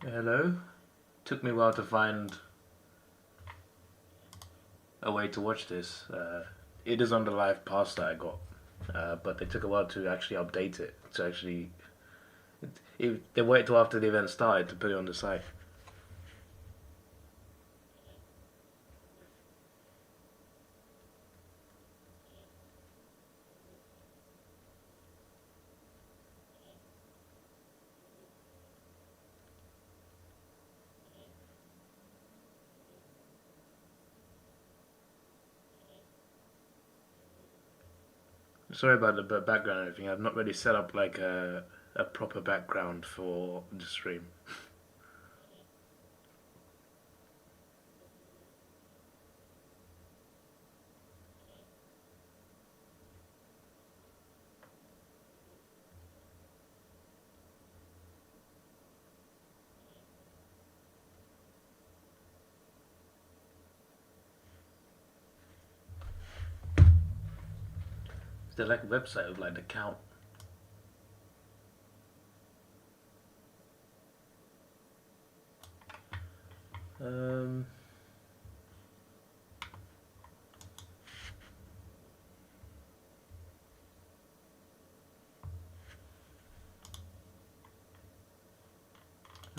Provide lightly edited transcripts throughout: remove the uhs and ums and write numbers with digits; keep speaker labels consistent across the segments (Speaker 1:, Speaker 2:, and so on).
Speaker 1: Hello. Took me a while to find a way to watch this. It is on the live pass that I got, but they took a while to actually update it. To actually, they waited till after the event started to put it on the site. Sorry about the background and everything. I've not really set up like a proper background for the stream. Is there like a website with like the count? Um,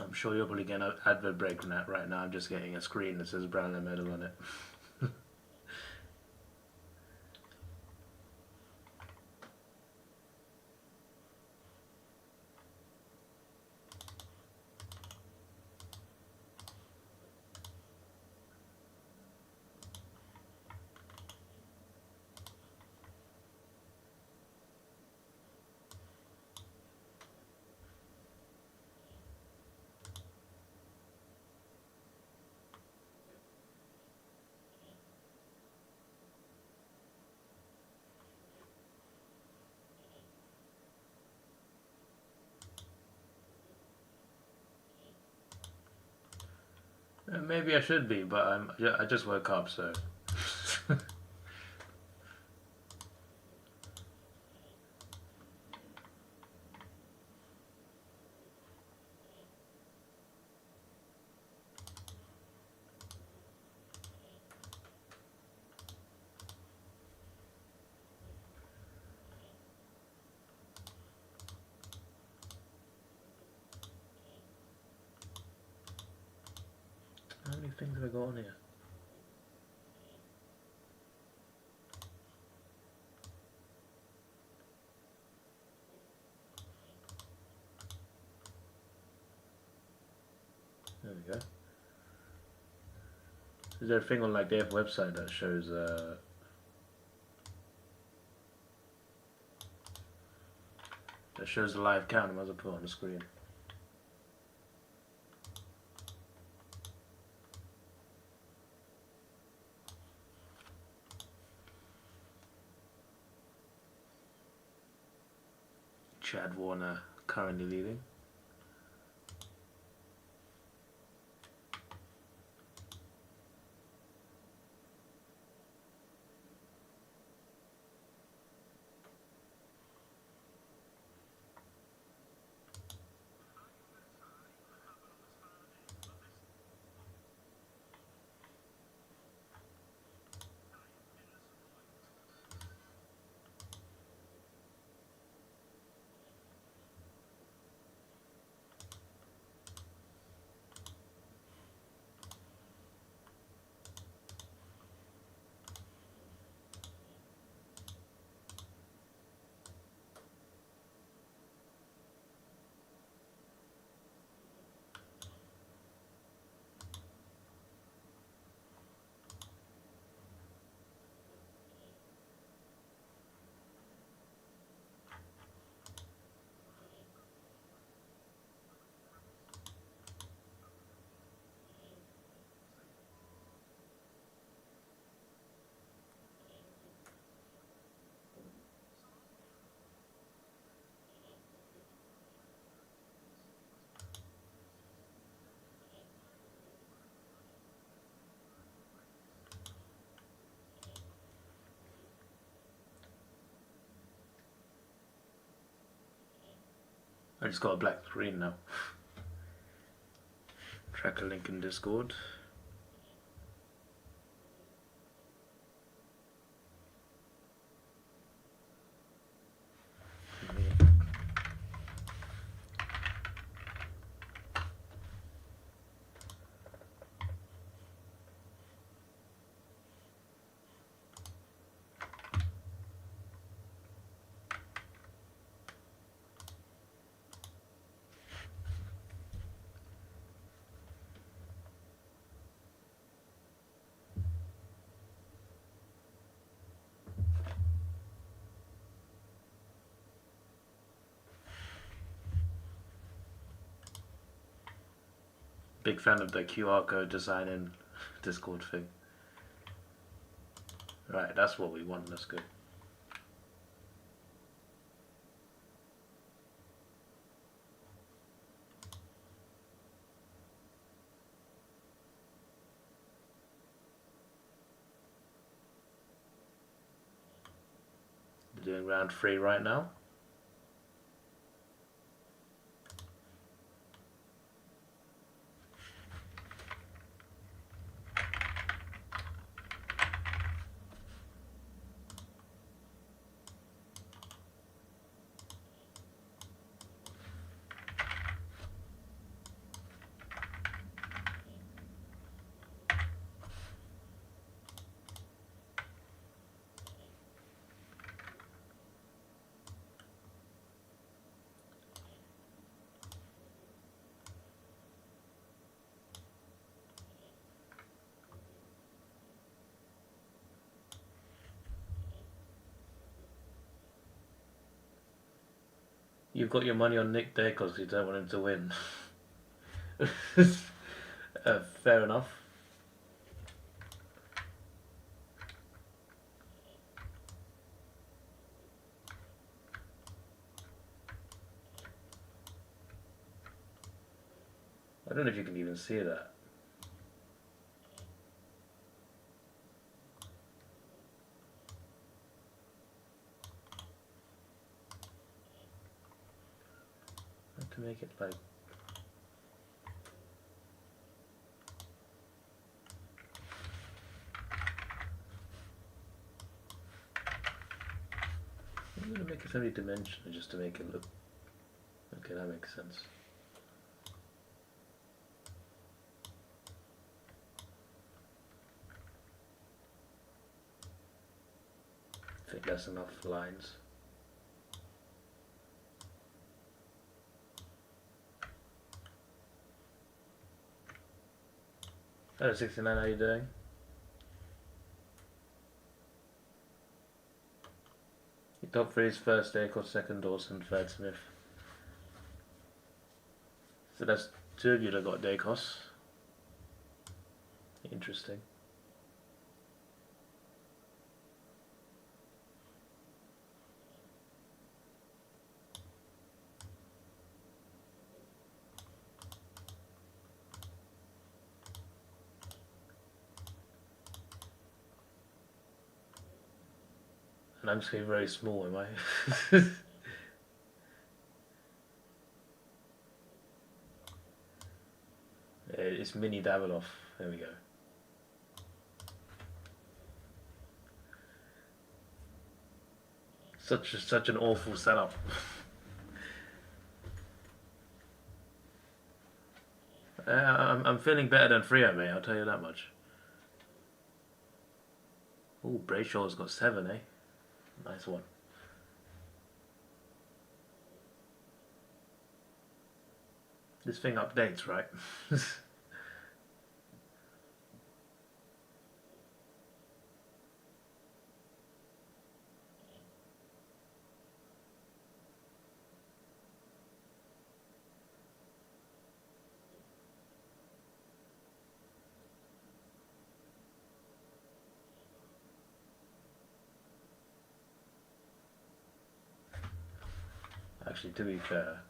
Speaker 1: I'm sure you're probably getting an advert break on that right now. I'm just getting a screen that says Brownlow medal on it. Maybe I should be, but I just woke up, so. How many things have I got on here? There we go. Is there a thing on like the website that shows the live count? I might as well put it on the screen. Chad Warner currently leading. I just got a black screen now. Track a link in Discord. Big fan of the QR code design in Discord thing. Right, that's what we want, that's good. We're doing round 3 right now. You've got your money on Nick there because you don't want him to win. Fair enough. I don't know if you can even see that. I have to make it like... I'm going to make it semi-dimensional just to make it look... Okay, that makes sense. I think that's enough lines. Hello 69, how you doing? Your top 3 is first Dacos, second Dawson, third Smith. So that's 2 of you that got Dacos. Interesting. And I'm just getting very small, am I? It's mini Davidoff. There we go. Such an awful setup. I'm feeling better than Frio, mate. I'll tell you that much. Oh, Brayshaw's got 7, eh? Nice one. This thing updates, right? Actually, to be fair,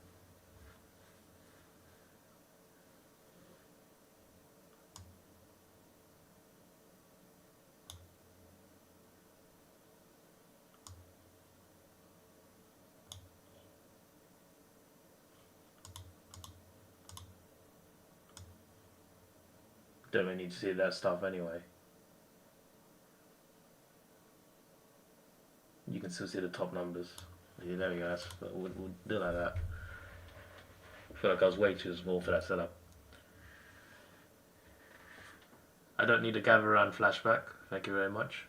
Speaker 1: Don't really need to see that stuff anyway. You can still see the top numbers. Yeah, there we go. We'll do like that. I feel like I was way too small for that setup. I don't need a gather around flashback. Thank you very much.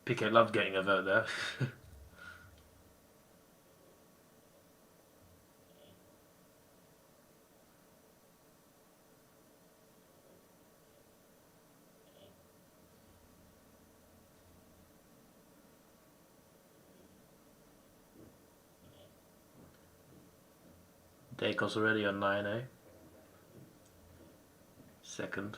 Speaker 1: PK loved getting a vote there. Dacos already on 9A. Second.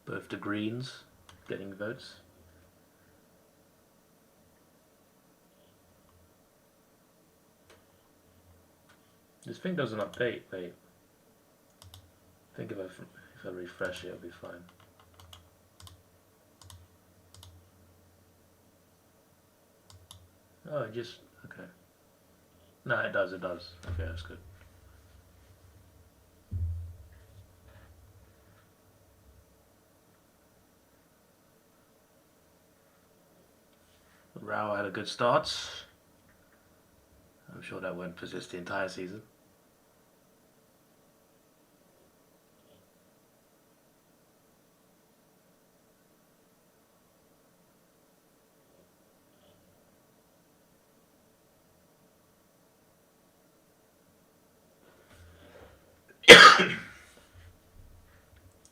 Speaker 1: Both the Greens getting votes. This thing doesn't update, wait. I think if I refresh it, it'll be fine. Oh, it just, okay. No, it does. Okay, that's good. Rao had a good start. I'm sure that won't persist the entire season.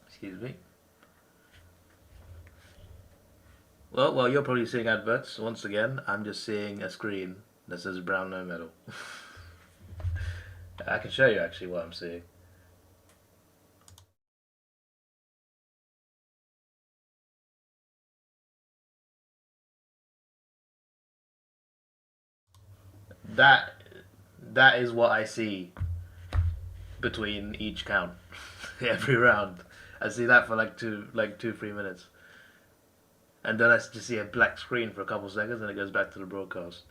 Speaker 1: Excuse me. Well, while you're probably seeing adverts, once again, I'm just seeing a screen that says Brownlow medal. I can show you actually what I'm seeing. That is what I see between each count every round. I see that for like 2-3 minutes. And then I just see a black screen for a couple seconds and it goes back to the broadcast.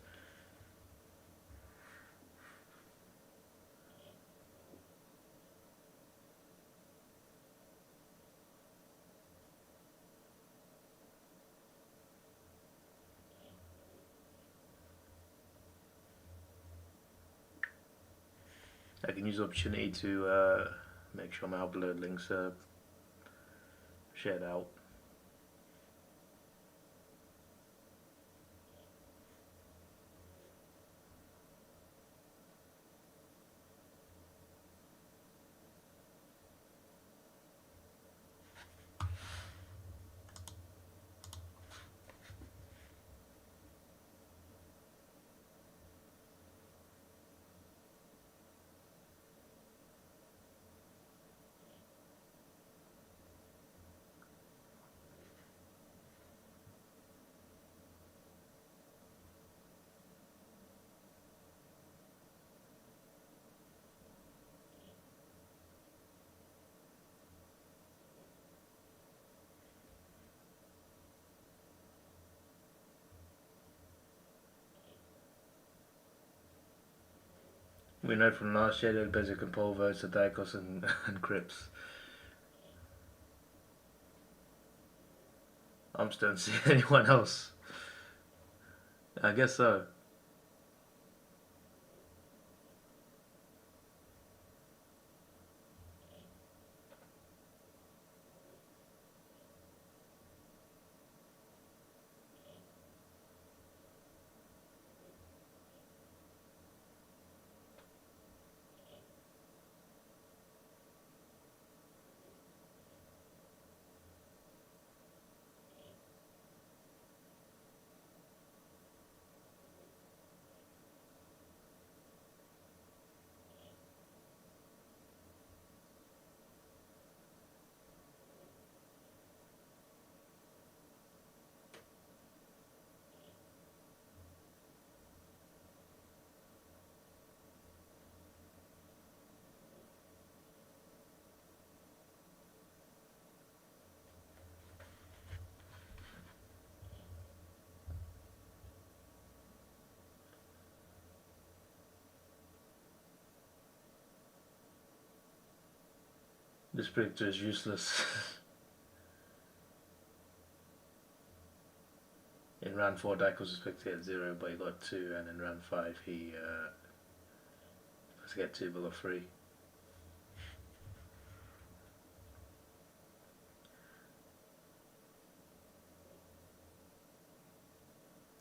Speaker 1: I can use the opportunity to make sure my upload links are shared out. We know from last year that Bezic and Paul votes are Dacos and Crips. I just don't see anyone else. I guess so. This predictor is useless. In round 4, Dyke was expected to get 0, but he got 2, and in round 5, he was to get 2 but got 3.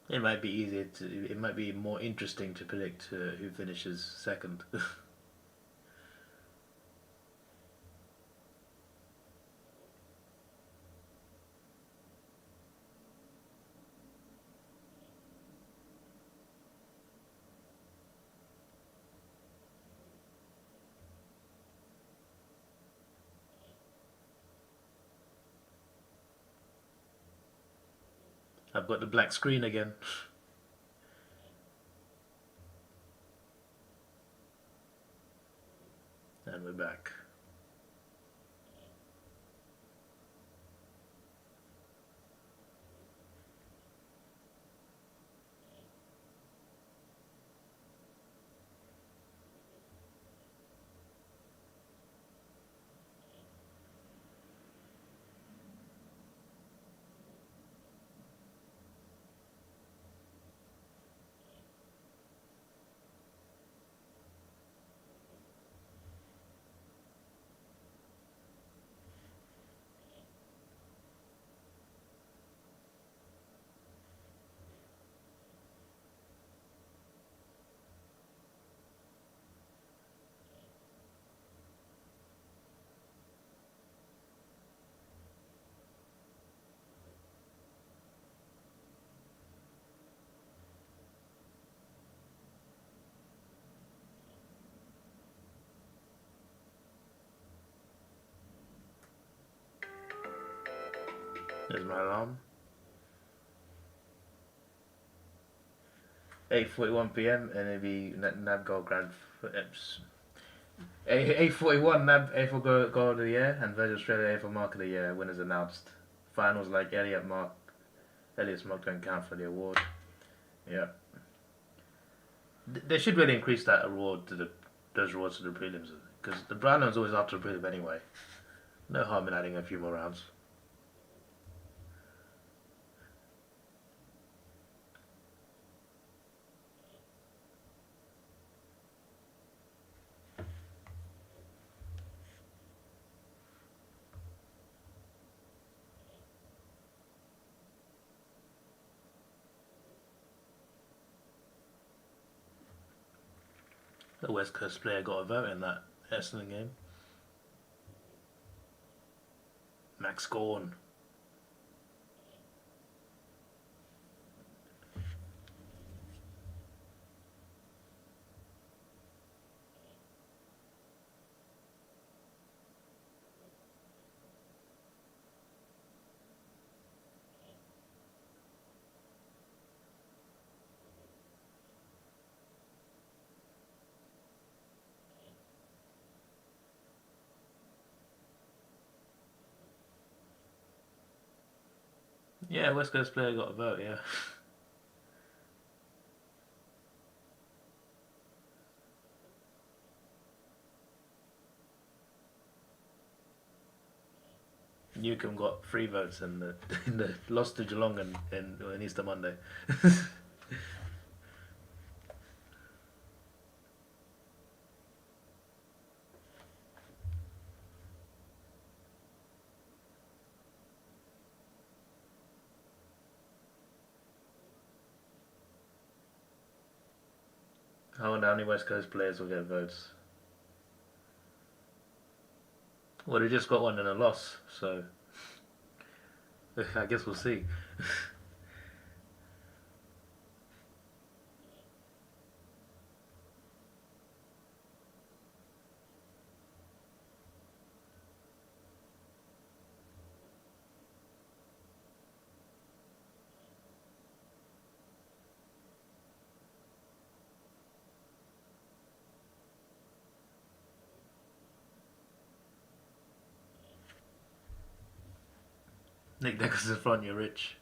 Speaker 1: It might be easier to. It might be more interesting to predict who finishes second. I've got the black screen again. And we're back. There's my alarm. 8:41 p.m. and it'll be NAB Gold Grand. 8:41 NAB AFL Gold of the Year and Virgin Australia AFL Mark of the Year winners announced. Finals like Elliot's Mark don't count for the award. Yeah. They should really increase that award to those awards to the prelims, because the Brownlow's always after the prelim anyway. No harm in adding a few more rounds. The West Coast player got a vote in that Essendon game. Max Gorn. Yeah, West Coast player got a vote, yeah. Newcombe got 3 votes in the lost to Geelong in Easter Monday. I wonder how many West Coast players will get votes. Well, they just got one in a loss, so I guess we'll see. Nick Deckers in front, you're rich.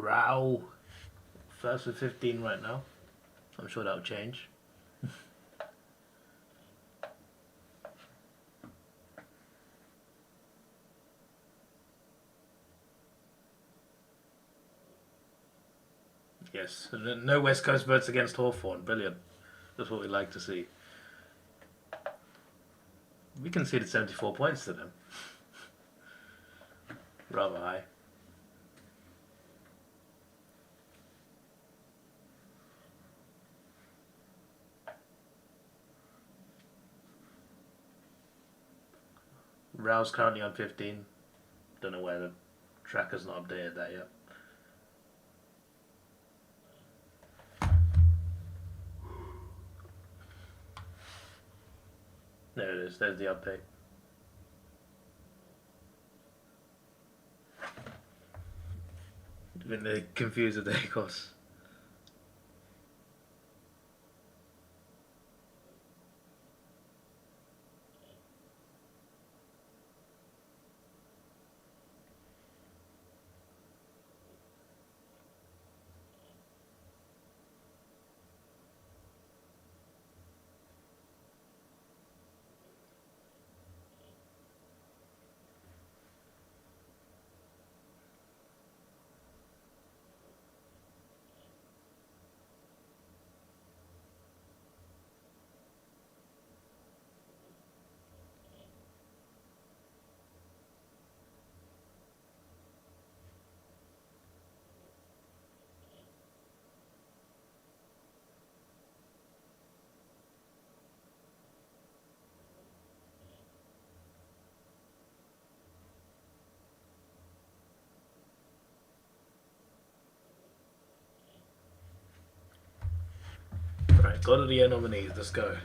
Speaker 1: Row. First with 15 right now. I'm sure that'll change. Yes, no West Coast votes against Hawthorn. Brilliant. That's what we like to see. We conceded 74 points to them. Rather high. Row's currently on 15. Don't know where the tracker's not updated that yet. There it is, there's the update. Been confused with the Dacos. Right, God of the Year nominees, let's go.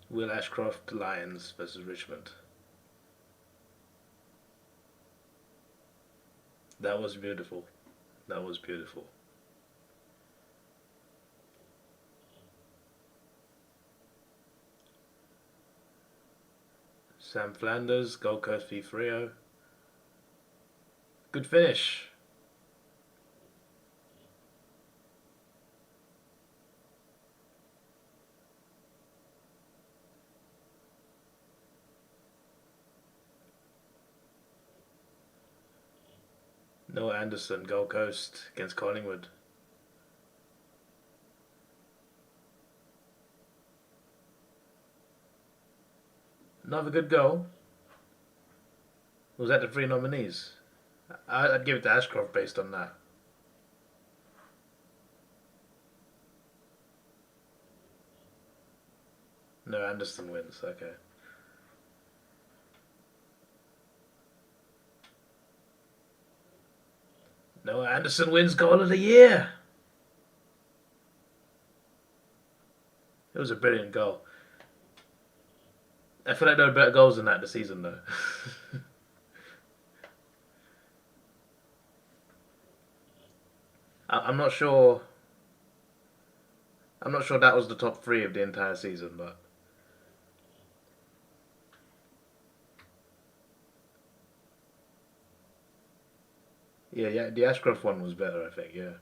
Speaker 1: Will Ashcroft, Lions versus Richmond. That was beautiful. That was beautiful. Sam Flanders, Gold Coast v Freo. Good finish. Noah Anderson, Gold Coast against Collingwood. Another good goal. Was that the three nominees? I'd give it to Ashcroft based on that. No, Anderson wins, okay. Noah Anderson wins Goal of the Year. It was a brilliant goal. I feel like there were better goals than that this season, though. I'm not sure. I'm not sure that was the top three of the entire season, but yeah, the Ashcroft one was better, I think. Yeah.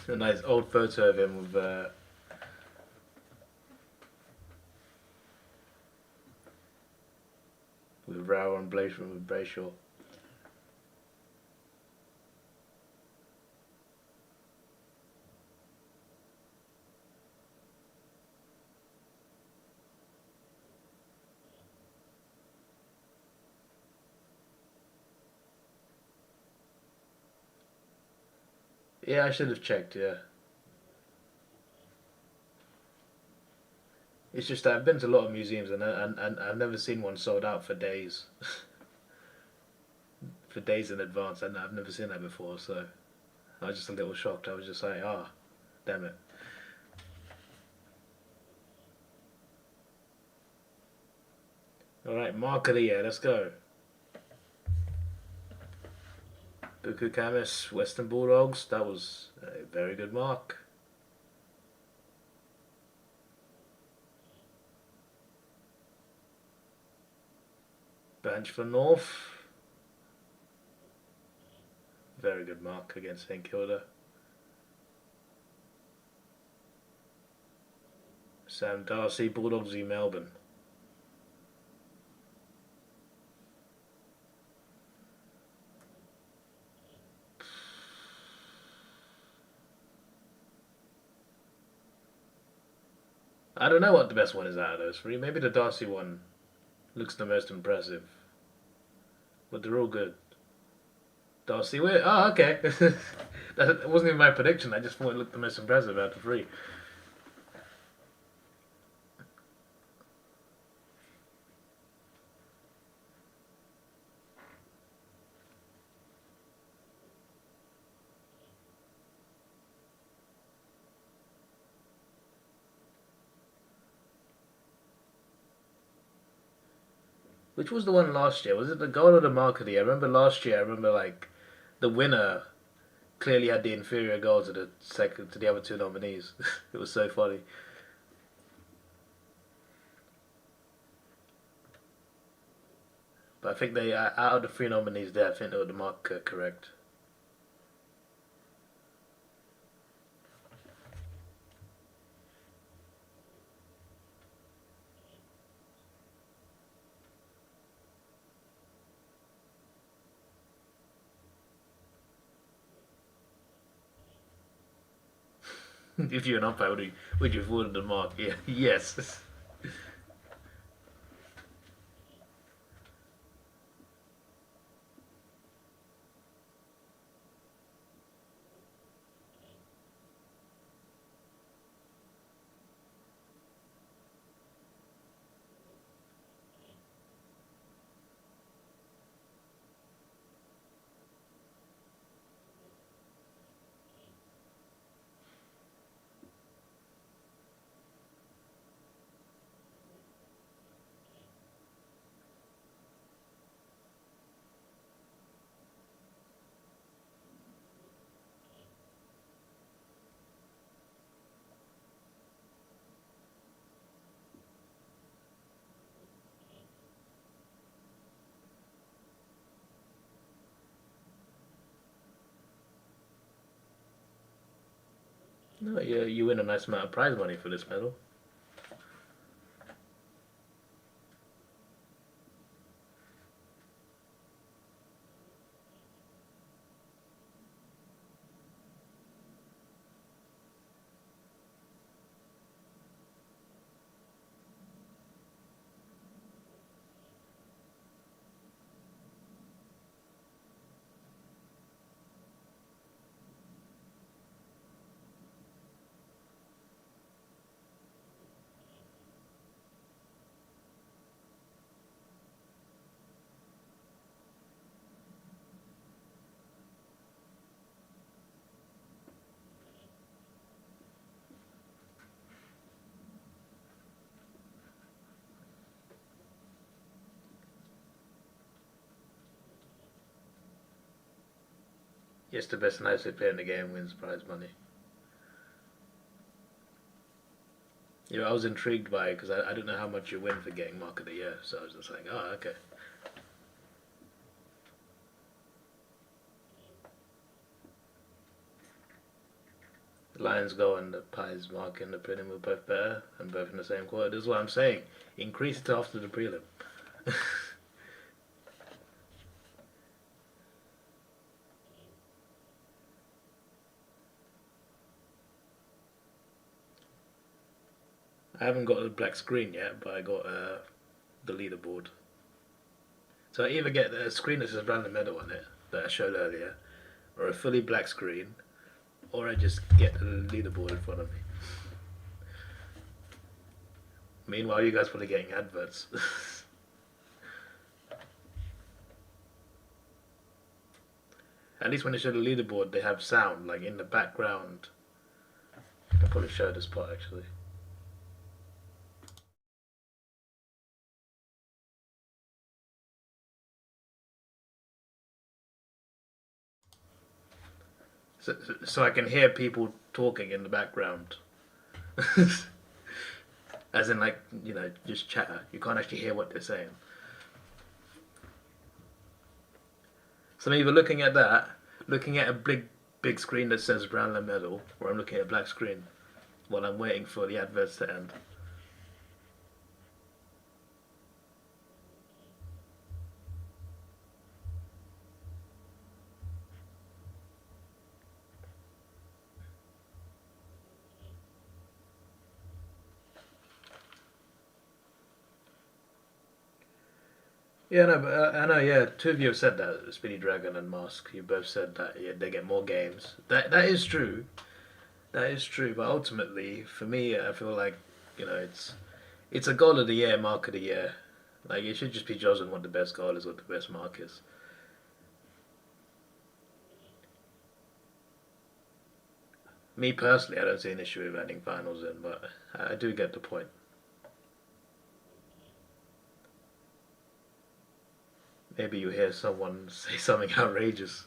Speaker 1: A nice old photo of him with Rao and Blashman with Brayshaw. Yeah, I should have checked, yeah. It's just that I've been to a lot of museums and I've never seen one sold out for days. For days in advance, and I've never seen that before, so I was just a little shocked. I was just like, ah, oh, damn it. Alright, mark of the year, let's go. Buku Camus, Western Bulldogs, that was a very good mark. Bench for North, very good mark against St Kilda. Sam Darcy, Bulldogs v Melbourne. I don't know what the best one is out of those three. Maybe the Darcy one looks the most impressive. But they're all good. Darcy, wait. Oh, okay. That wasn't even my prediction. I just thought it looked the most impressive out of the three. Which was the one last year? Was it the goal or the mark of the year? I remember last year. I remember like the winner clearly had the inferior goal to the other two nominees. It was so funny. But I think they out of the three nominees there, I think they were the mark correct. If you're an umpire, would you have awarded the mark? Yeah. Yes. No, you win a nice amount of prize money for this medal. Yes, the best and nicest player in the game wins prize money. Yeah, I was intrigued by it because I don't know how much you win for getting mark of the year, so I was just like, oh, okay. The Lions go and the Pies mark and the prelim were both better and both in the same quarter. This is what I'm saying. Increase it after the prelim. I haven't got a black screen yet, but I got the leaderboard. So I either get a screen that says random medal on it, that I showed earlier, or a fully black screen, or I just get the leaderboard in front of me. Meanwhile, you guys probably getting adverts. At least when they show the leaderboard, they have sound, like in the background. I can probably show this part actually. So I can hear people talking in the background. As in, like, you know, just chatter. You can't actually hear what they're saying. So I'm either looking at that, looking at a big screen that says Brownlow Medal, or I'm looking at a black screen while I'm waiting for the adverts to end. Yeah, no, but I know. Yeah, two of you have said that. Speedy Dragon and Mask. You both said that. Yeah, they get more games. That is true. That is true. But ultimately, for me, I feel like, you know, it's a goal of the year, mark of the year. Like, it should just be judged on what the best goal is, what the best mark is. Me personally, I don't see an issue with adding finals in, but I do get the point. Maybe you hear someone say something outrageous.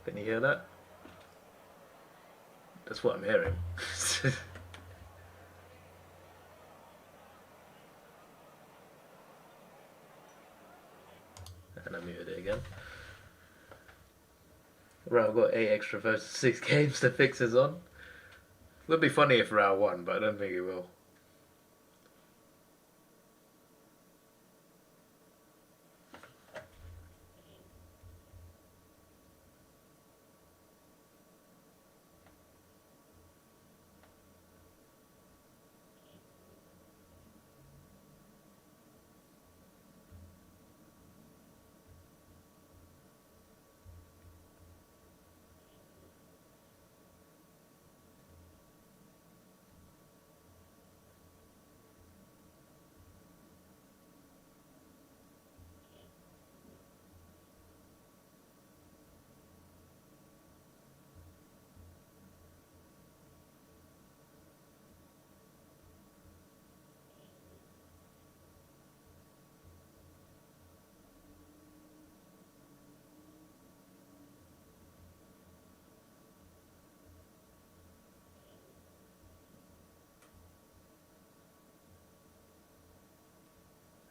Speaker 1: Can you hear that? That's what I'm hearing. And I muted it again. Right, I've got 8 extra versus 6 games to fix this on. It would be funny if Rao won, but I don't think he will.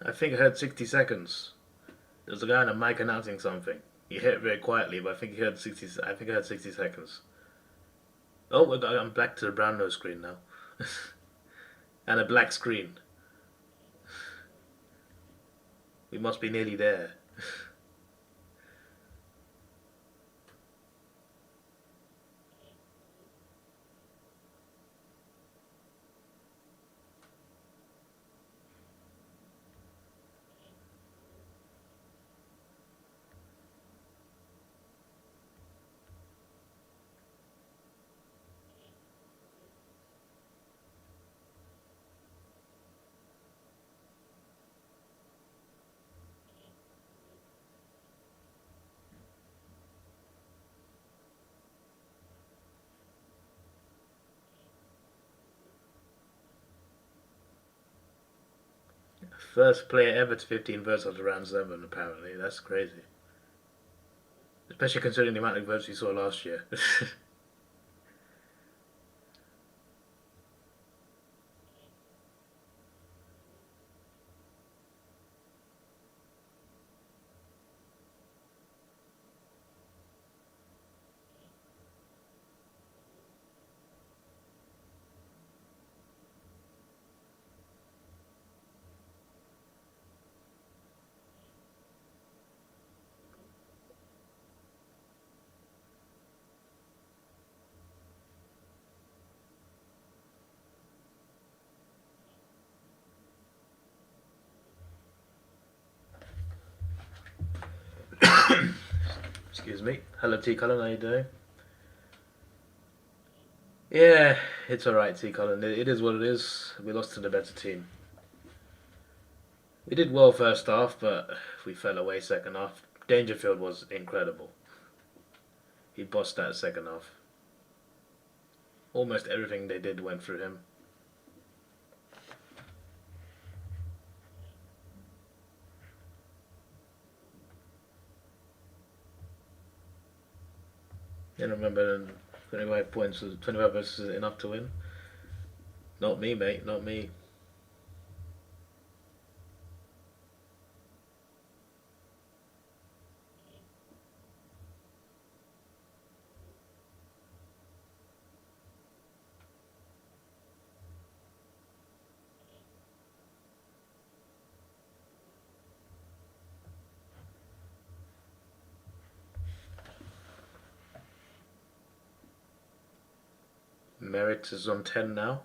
Speaker 1: I think I heard 60 seconds. There was a guy on a mic announcing something. He hit it very quietly, but I think he heard 60. I think I heard 60 seconds. Oh, I'm back to the Brownlow screen now, and a black screen. We must be nearly there. First player ever to 15 votes after round 7, apparently. That's crazy. Especially considering the amount of votes we saw last year. Excuse me. Hello, T. Cullen. How you doing? Yeah, it's alright, T. Cullen. It is what it is. We lost to the better team. We did well first half, but we fell away second half. Dangerfield was incredible. He bossed that second half. Almost everything they did went through him. And remember, 25 points, 25 versus enough to win. Not me, mate. Not me. Merit is on 10 now.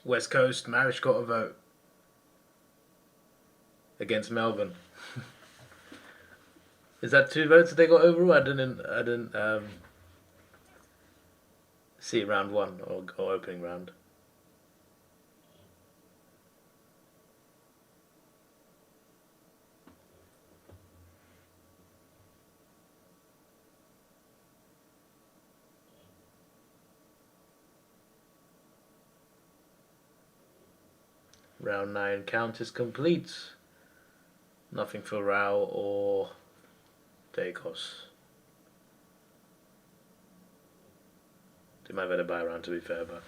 Speaker 1: West Coast, Marish got a vote against Melbourne. Is that 2 votes that they got overall? I didn't see round 1 or opening round. Round 9 count is complete. Nothing for Rao or Dacos. They might have had a buy round, to be fair, but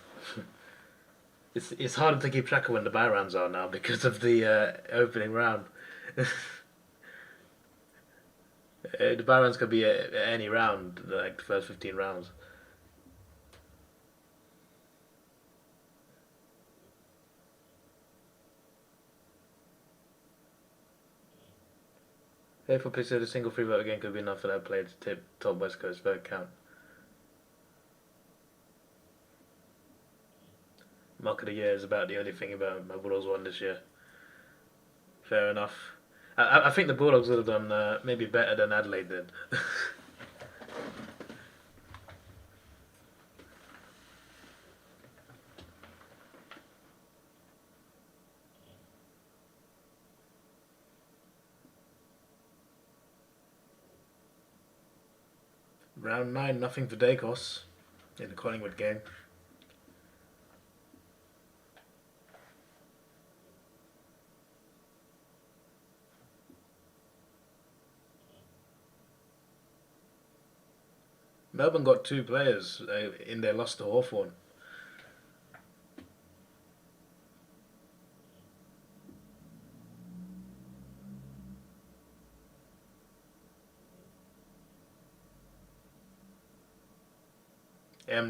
Speaker 1: it's harder to keep track of when the buy rounds are now because of the opening round. The buy rounds could be any round, like the first 15 rounds. If I picture a single free vote again could be enough for that player to tip top West Coast vote count. Mark of the year is about the only thing about my Bulldogs won this year. Fair enough. I think the Bulldogs would have done maybe better than Adelaide did. Round 9, nothing for Dacos in the Collingwood game. Melbourne got 2 players in their loss to Hawthorn.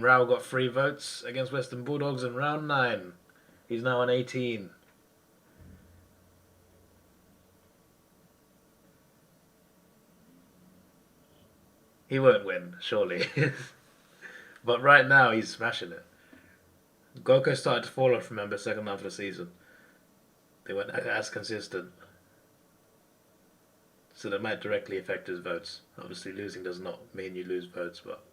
Speaker 1: Rao got 3 votes against Western Bulldogs in round 9. He's now on 18. He won't win, surely. But right now, he's smashing it. Goko started to fall off, remember, second half of the season. They weren't as consistent. So that might directly affect his votes. Obviously, losing does not mean you lose votes, but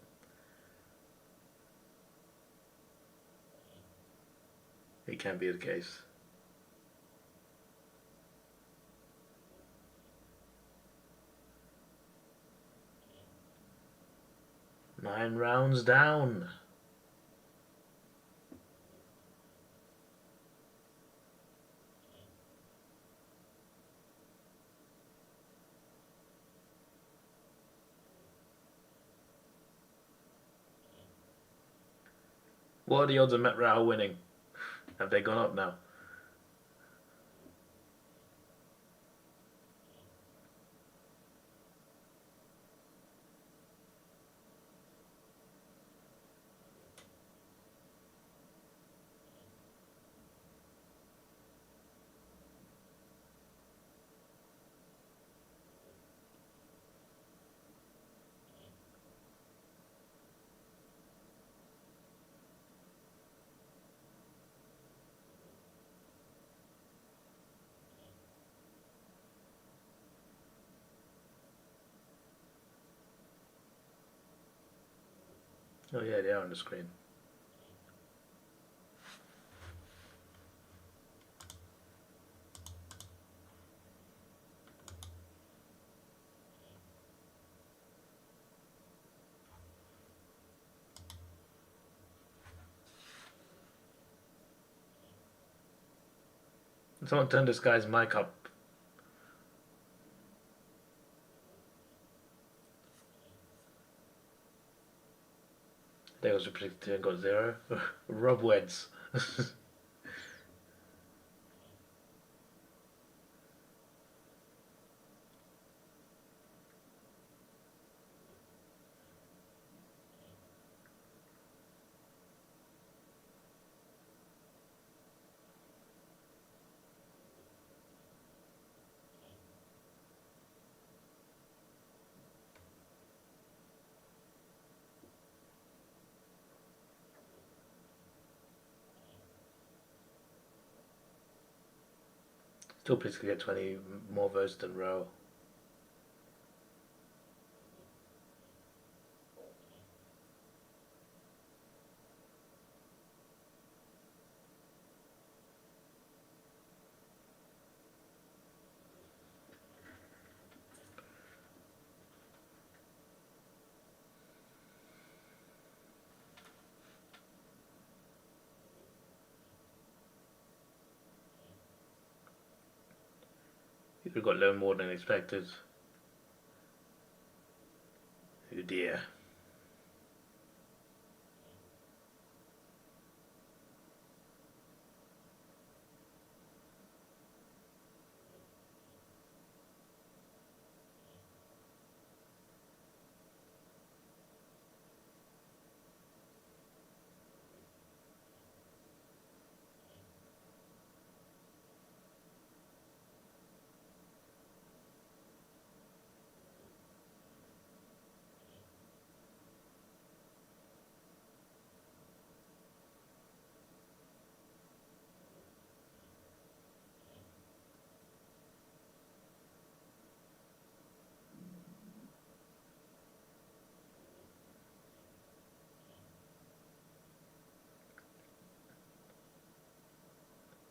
Speaker 1: it can be the case. Nine rounds down. What are the odds of Matt Rao winning? Have they gone up now? Oh yeah, they are on the screen. Someone turned this guy's mic up. They was predicted and got 0. Rob Weds. Still pleased to get 20 more votes than Row. We got low more than expected. Oh dear.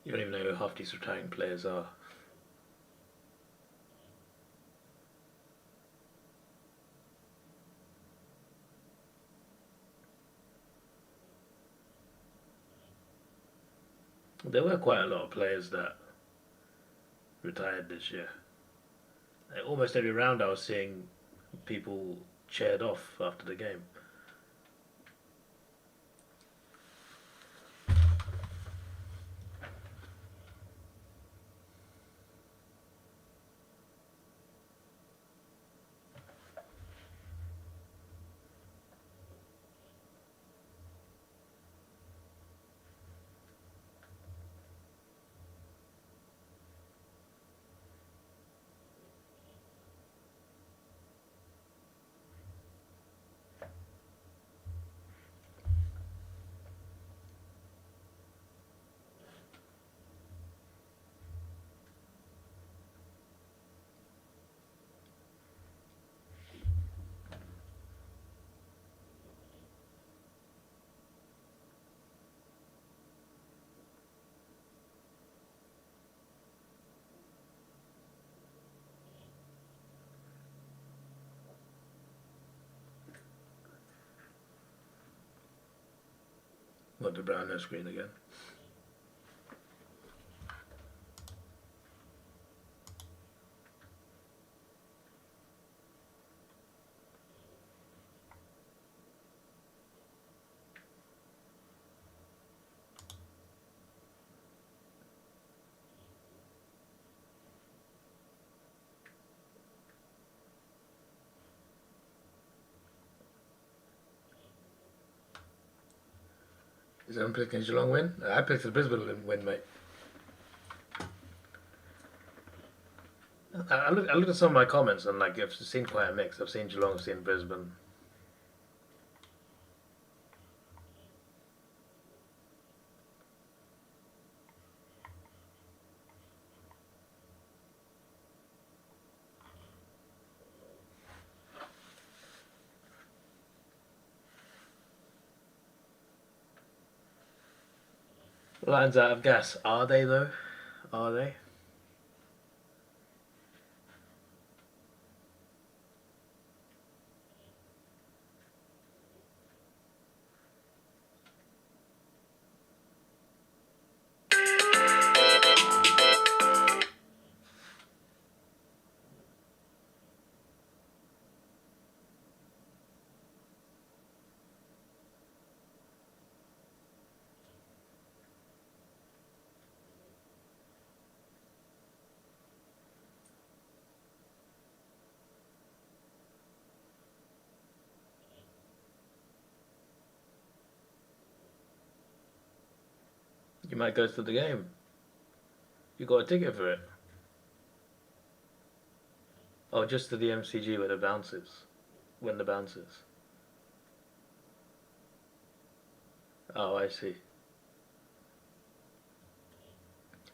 Speaker 1: You don't even know who half these retiring players are. There were quite a lot of players that retired this year. Almost every round I was seeing people cheered off after the game. What, the Brownlow screen again? Is everyone picking Geelong win? I picked the Brisbane win, mate. I looked at some of my comments and like I've seen quite a mix. I've seen Geelong, I've seen Brisbane. Lines out of gas. Are they though? Are they? You might go to the game. You got a ticket for it. Oh, just to the MCG where the bounces. When the bounces. Oh, I see.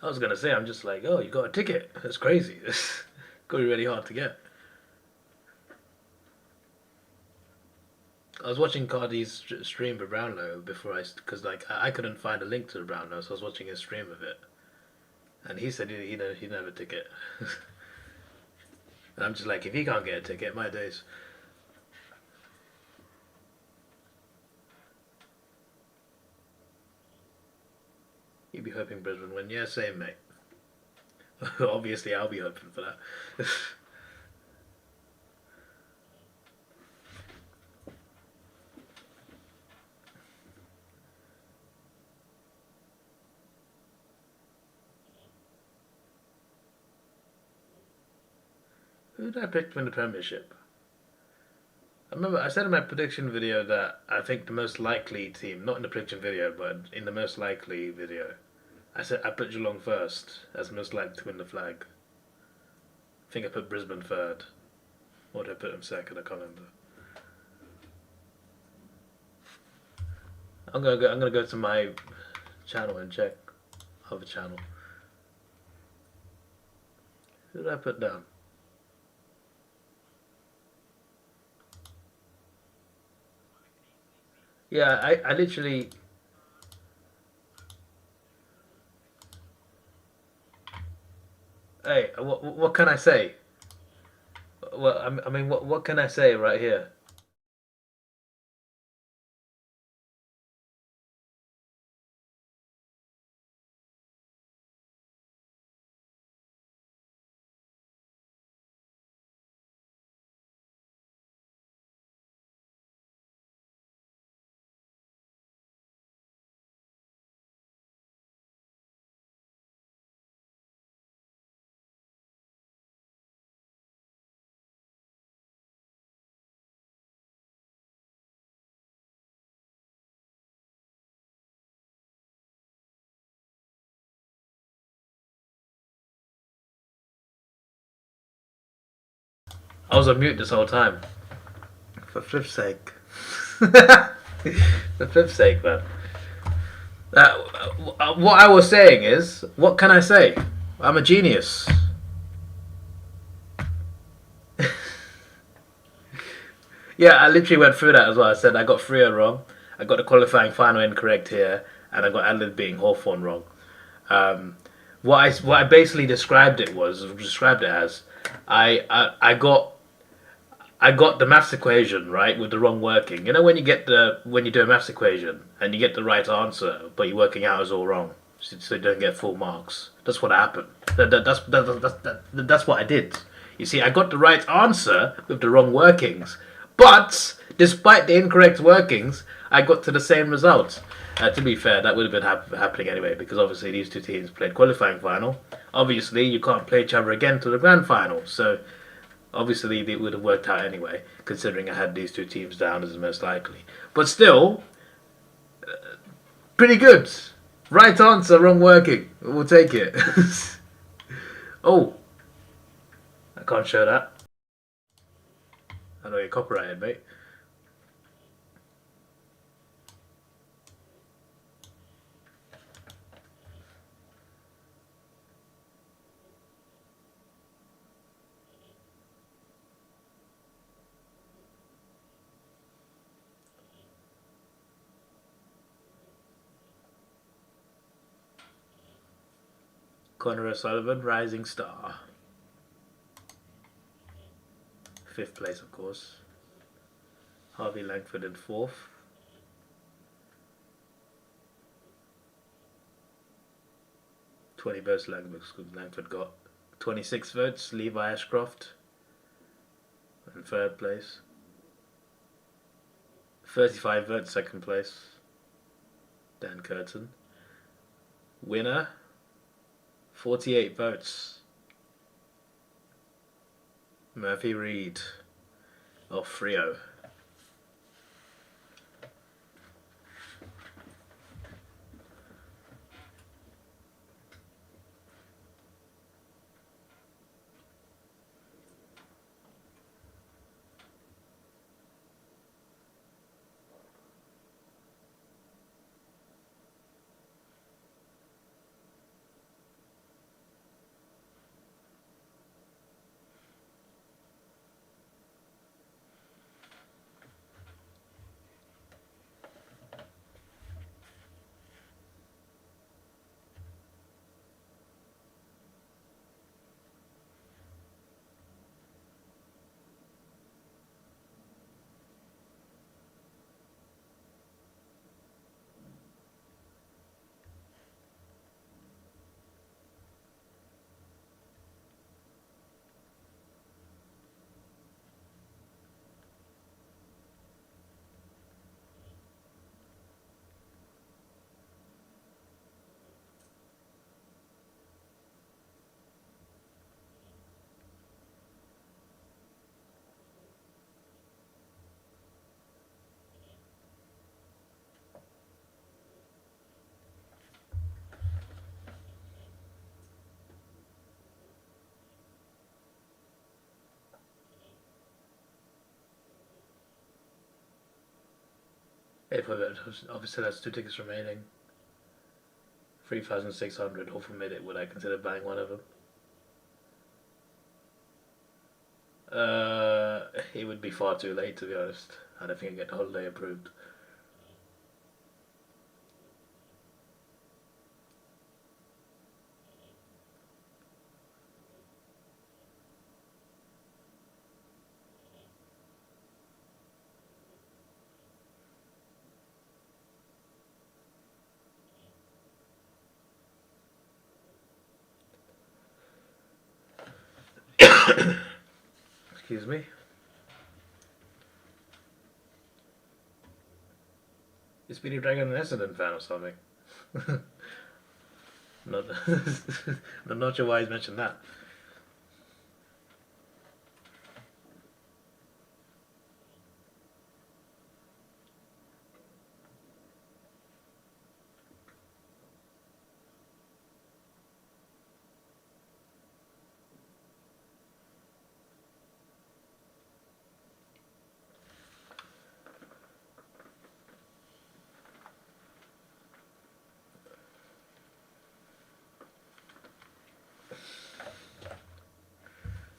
Speaker 1: I was gonna say, I'm just like, oh, you got a ticket. That's crazy. It's gonna be really hard to get. I was watching Cardi's stream for Brownlow before because like I couldn't find a link to the Brownlow, so I was watching his stream of it, and he said he didn't have a ticket. And I'm just like, if he can't get a ticket, my days. You'd be hoping Brisbane win. Yeah, same, mate. Obviously, I'll be hoping for that. Who did I pick to win the Premiership? I remember I said in my prediction video that I think the most likely team, not in the prediction video, but in the most likely video, I said I put Geelong first as most likely to win the flag. I think I put Brisbane third. Or did I put them second? I can't remember. I'm gonna go to my channel and check other channel. Who did I put down? Yeah, I literally. Hey, what can I say? Well, I mean, what can I say right here? I was on mute this whole time. For flip's sake. For flip's sake, man. What I was saying is, what can I say? I'm a genius. Yeah, I literally went through that as well. I said I got Freo wrong. I got the qualifying final incorrect here, and I got Adelaide beating Hawthorn wrong. What I basically described it as I got the maths equation right with the wrong working. You know when you do a maths equation and you get the right answer, but your working out is all wrong, so you don't get full marks. That's what happened. That's what I did. You see, I got the right answer with the wrong workings, but despite the incorrect workings, I got to the same result. To be fair, that would have been happening anyway, because obviously these two teams played qualifying final. Obviously, you can't play each other again to the grand final, so obviously it would have worked out anyway, considering I had these two teams down as the most likely. But still, pretty good. Right answer, wrong working. We'll take it. Oh, I can't show that. I know you're copyrighted, mate. Connor O'Sullivan, Rising Star. 5th place, of course. Harvey Langford in 4th. $20 votes Langford got. 26 votes, Levi Ashcroft in 3rd place. 35 votes, 2nd place, Dan Curtin. Winner, 48 votes, Murphy Reed of Frio. Obviously that's 2 tickets remaining. 3,600 off a minute. Would I consider buying one of them? It would be far too late, to be honest. I don't think I get the holiday approved. Excuse me. Is Speedy Dragon an Essendon fan or something? not, I'm not sure why he's mentioned that.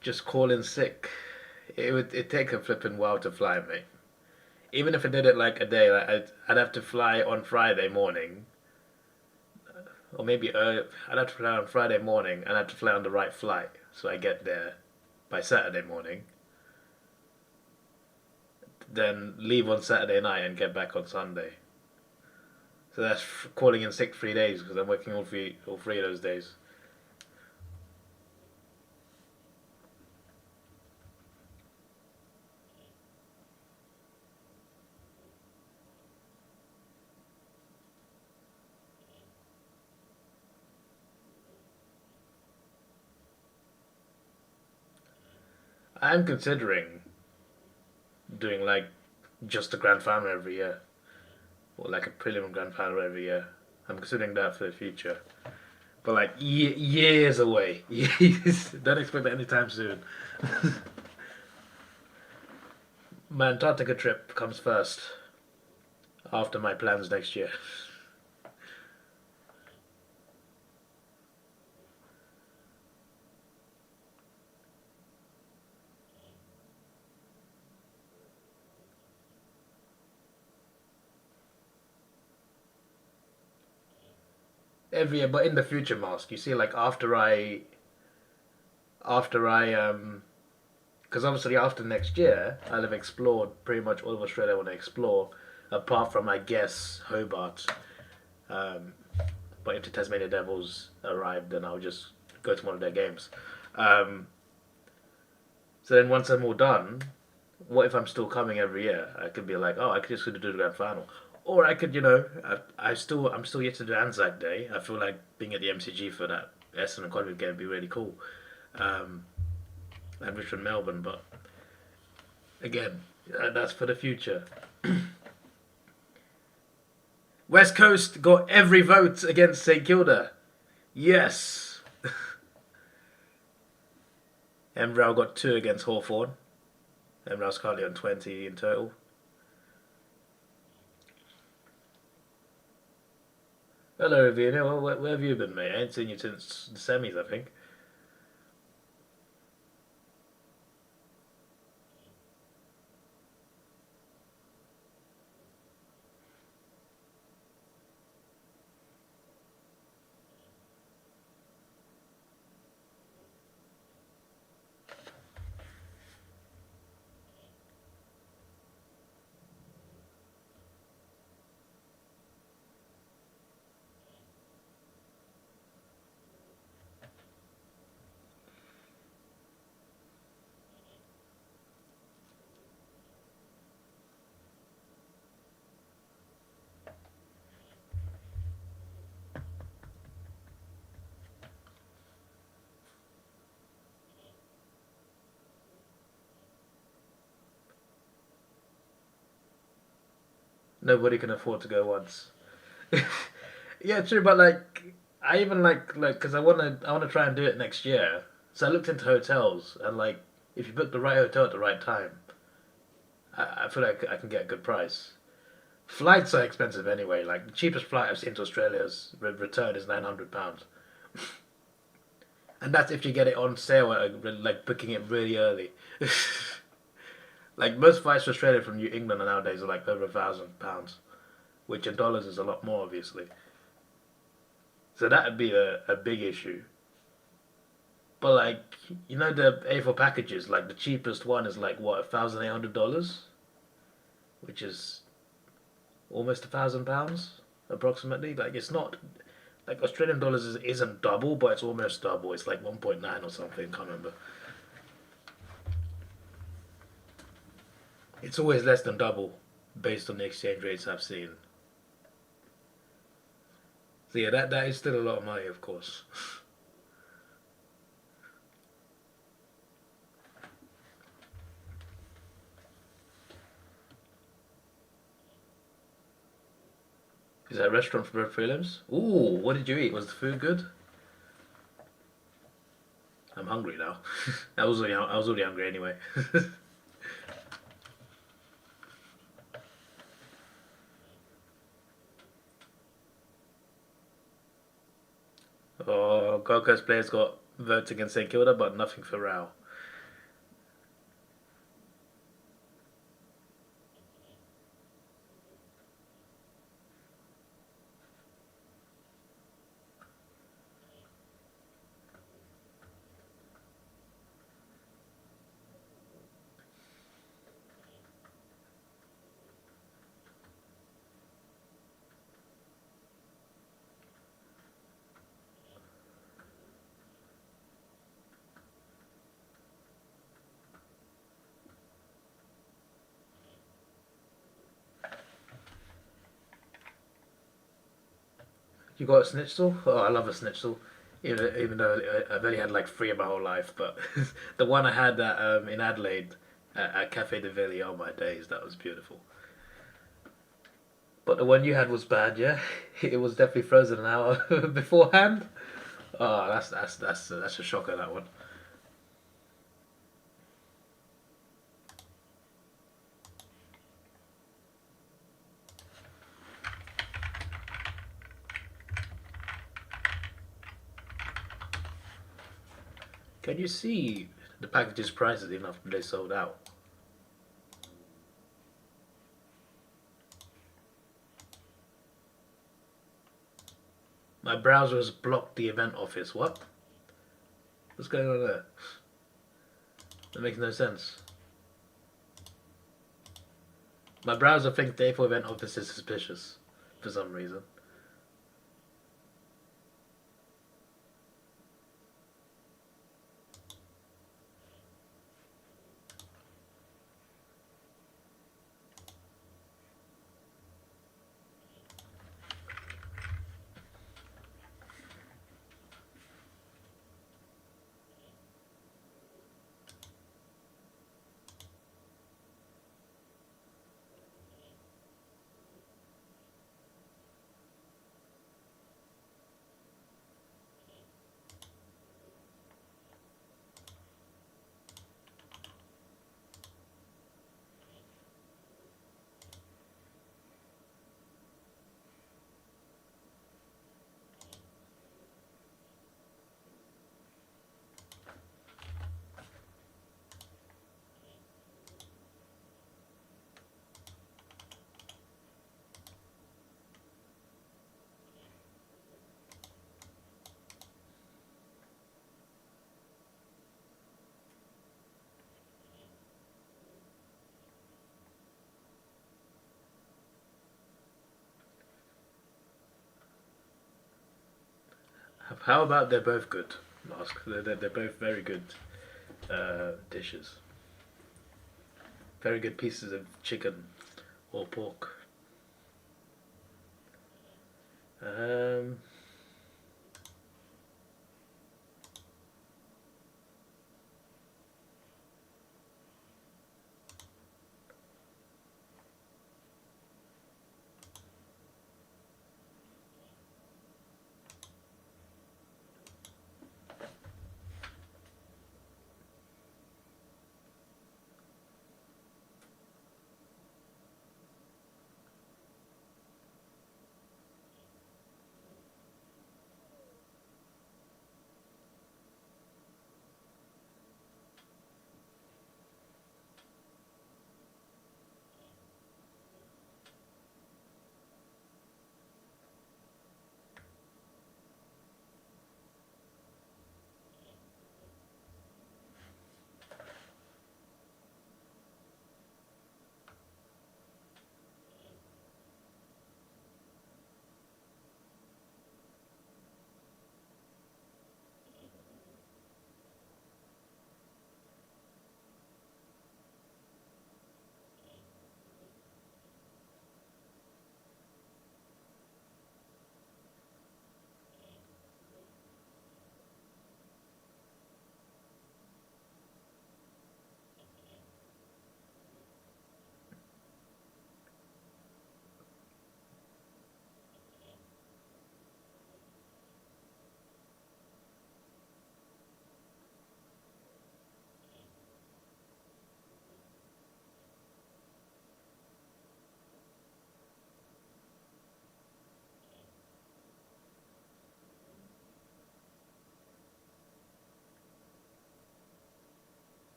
Speaker 1: Just call in sick. It'd take a flipping while to fly, mate. Even if I did it like a day, like I'd have to fly on Friday morning, or maybe I'd have to fly on Friday morning, and I'd have to fly on the right flight, so I get there by Saturday morning. Then leave on Saturday night and get back on Sunday. So that's calling in sick 3 days because I'm working all three of those days. I'm considering doing like just a grand final every year, or like a prelim grand final every year. I'm considering that for the future, but like years away. Years. Don't expect that anytime soon. My Antarctica trip comes first, after my plans next year. every year, but in the future, Mask, you see, like after I because obviously after next year, I'll have explored pretty much all of Australia I want to explore, apart from, I guess, Hobart. Um, but if the Tasmania Devils arrive, then I'll just go to one of their games. Um, so then once I'm all done, what if I'm still coming every year? I could be like, oh, I could just do the grand final. Or I could, I'm still yet to do Anzac Day. I feel like being at the MCG for that Essendon Collingwood game would be really cool. And Richmond Melbourne, but again, that's for the future. West Coast got every vote against St Kilda. Yes. Embrel got 2 against Hawthorn. Embrel's currently on 20 in total. Hello, Ravina. Where have you been, mate? I ain't seen you since the semis, I think. Nobody can afford to go once. Yeah, true, but like, I even like, because I wanna try and do it next year. So I looked into hotels, and like, if you book the right hotel at the right time, I feel like I can get a good price. Flights are expensive anyway. Like the cheapest flight I've seen to Australia's return is £900, and that's if you get it on sale, like booking it really early. Like most flights to Australia from New England nowadays are like over £1,000, which in dollars is a lot more, obviously. So that would be a big issue. But like, the A4 packages, like the cheapest one is like what, $1,800, which is almost £1,000 approximately. Like it's not like Australian dollars isn't double, but it's almost double. It's like 1.9 or something. Can't remember. It's always less than double based on the exchange rates I've seen. So yeah, that is still a lot of money, of course. Is that a restaurant for prelims? Ooh, what did you eat? Was the food good? I'm hungry now. I was already hungry anyway. Oh, Gold Coast players got votes against St Kilda, but nothing for Rao. You got a schnitzel? Oh, I love a schnitzel. Even though I've only had like 3 in my whole life, but the one I had in Adelaide at Cafe de Ville, oh my days, that was beautiful. But the one you had was bad, yeah. It was definitely frozen an hour beforehand. Oh, that's a shocker, that one. Can you see the package's prices even after they sold out? My browser has blocked the event office. What? What's going on there? That makes no sense. My browser thinks the A4 event office is suspicious for some reason. How about they're both good, Mask? They're both very good dishes. Very good pieces of chicken or pork. Um,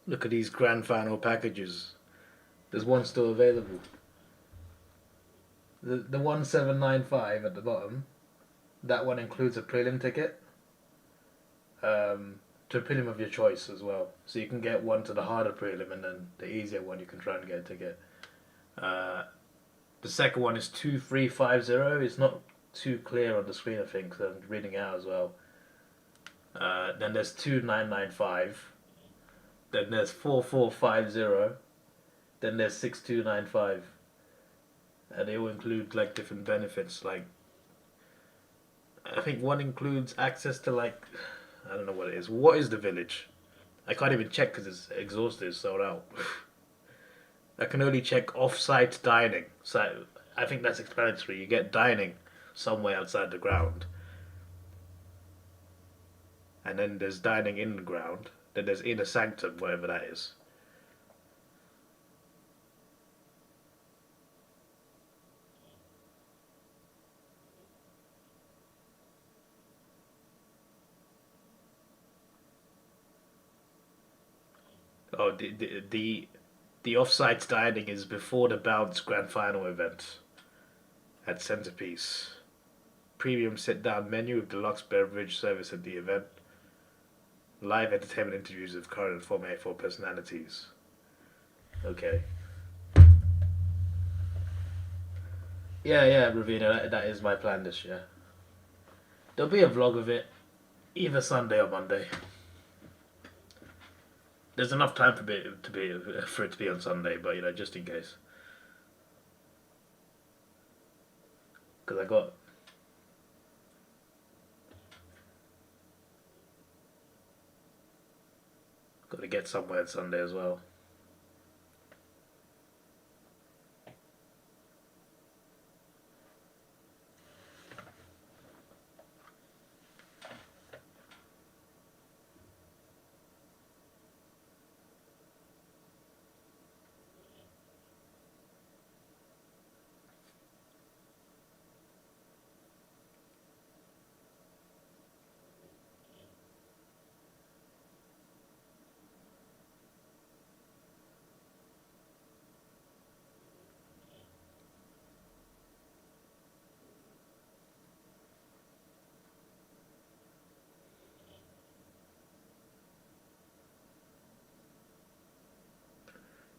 Speaker 1: Look at these grand final packages. There's one still available. The 1795 at the bottom, that one includes a prelim ticket. To a prelim of your choice as well. So you can get one to the harder prelim and then the easier one you can try and get a ticket. The second one is 2350. It's not too clear on the screen, I think, so I'm reading it out as well. Then there's 2995. Then there's 4450. Then there's 6295, and they all include like different benefits. Like I think one includes access to like I don't know what it is. What is the village? I can't even check because it's exhausted, it's sold out. I can only check off-site dining. So I think that's explanatory. You get dining somewhere outside the ground, and then there's dining in the ground. Then there's inner sanctum, whatever that is. Oh, the off-site dining is before the Bounce Grand Final event at Centerpiece. Premium sit-down menu with deluxe beverage service at the event. Live entertainment interviews with current and former AFL personalities. Okay. Yeah, Ravina, that is my plan this year. There'll be a vlog of it, either Sunday or Monday. There's enough time for it to be on Sunday, but just in case. Because I got to get somewhere on Sunday as well.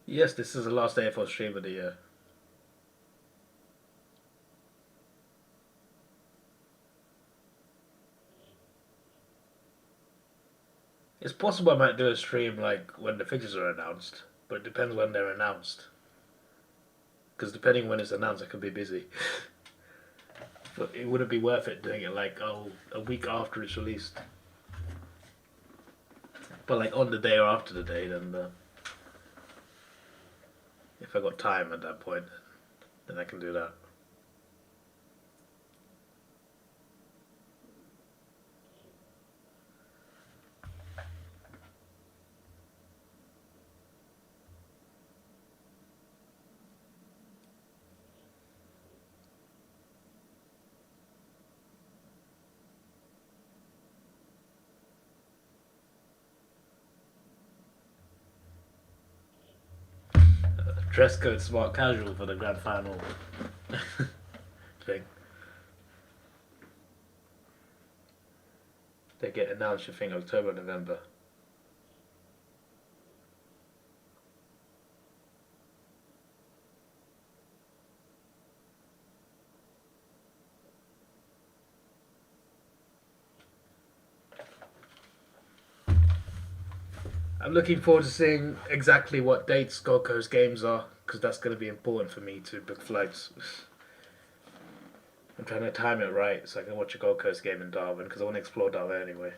Speaker 1: Yes, this is the last AFL stream of the year. It's possible I might do a stream like when the fixtures are announced, but it depends when they're announced. Because depending when it's announced, I could be busy. But it wouldn't be worth it doing it like a week after it's released. But like on the day or after the day, then if I got time at that point, then I can do that. Dress code smart casual for the grand final thing. They get announced, I think, October, November. I'm looking forward to seeing exactly what dates Gold Coast games are, because that's going to be important for me to book flights. I'm trying to time it right so I can watch a Gold Coast game in Darwin, because I want to explore Darwin anyway.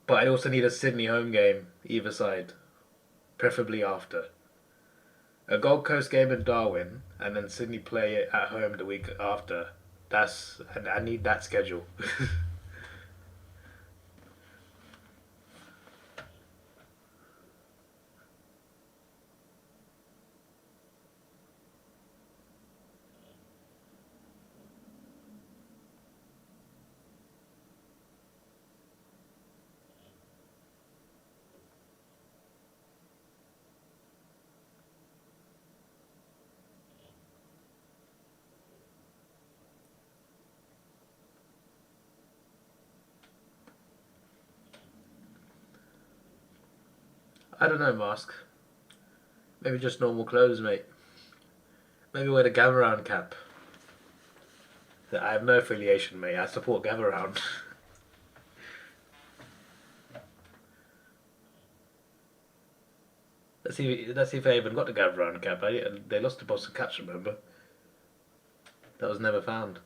Speaker 1: But I also need a Sydney home game, either side. Preferably after. A Gold Coast game in Darwin, and then Sydney play it at home the week after. I need that schedule. I don't know, Mask. Maybe just normal clothes, mate. Maybe wear the Gavaround cap. I have no affiliation, mate. I support Gavaround. Let's see if I even got the Gavrone cap. They lost the box of caps, remember? That was never found.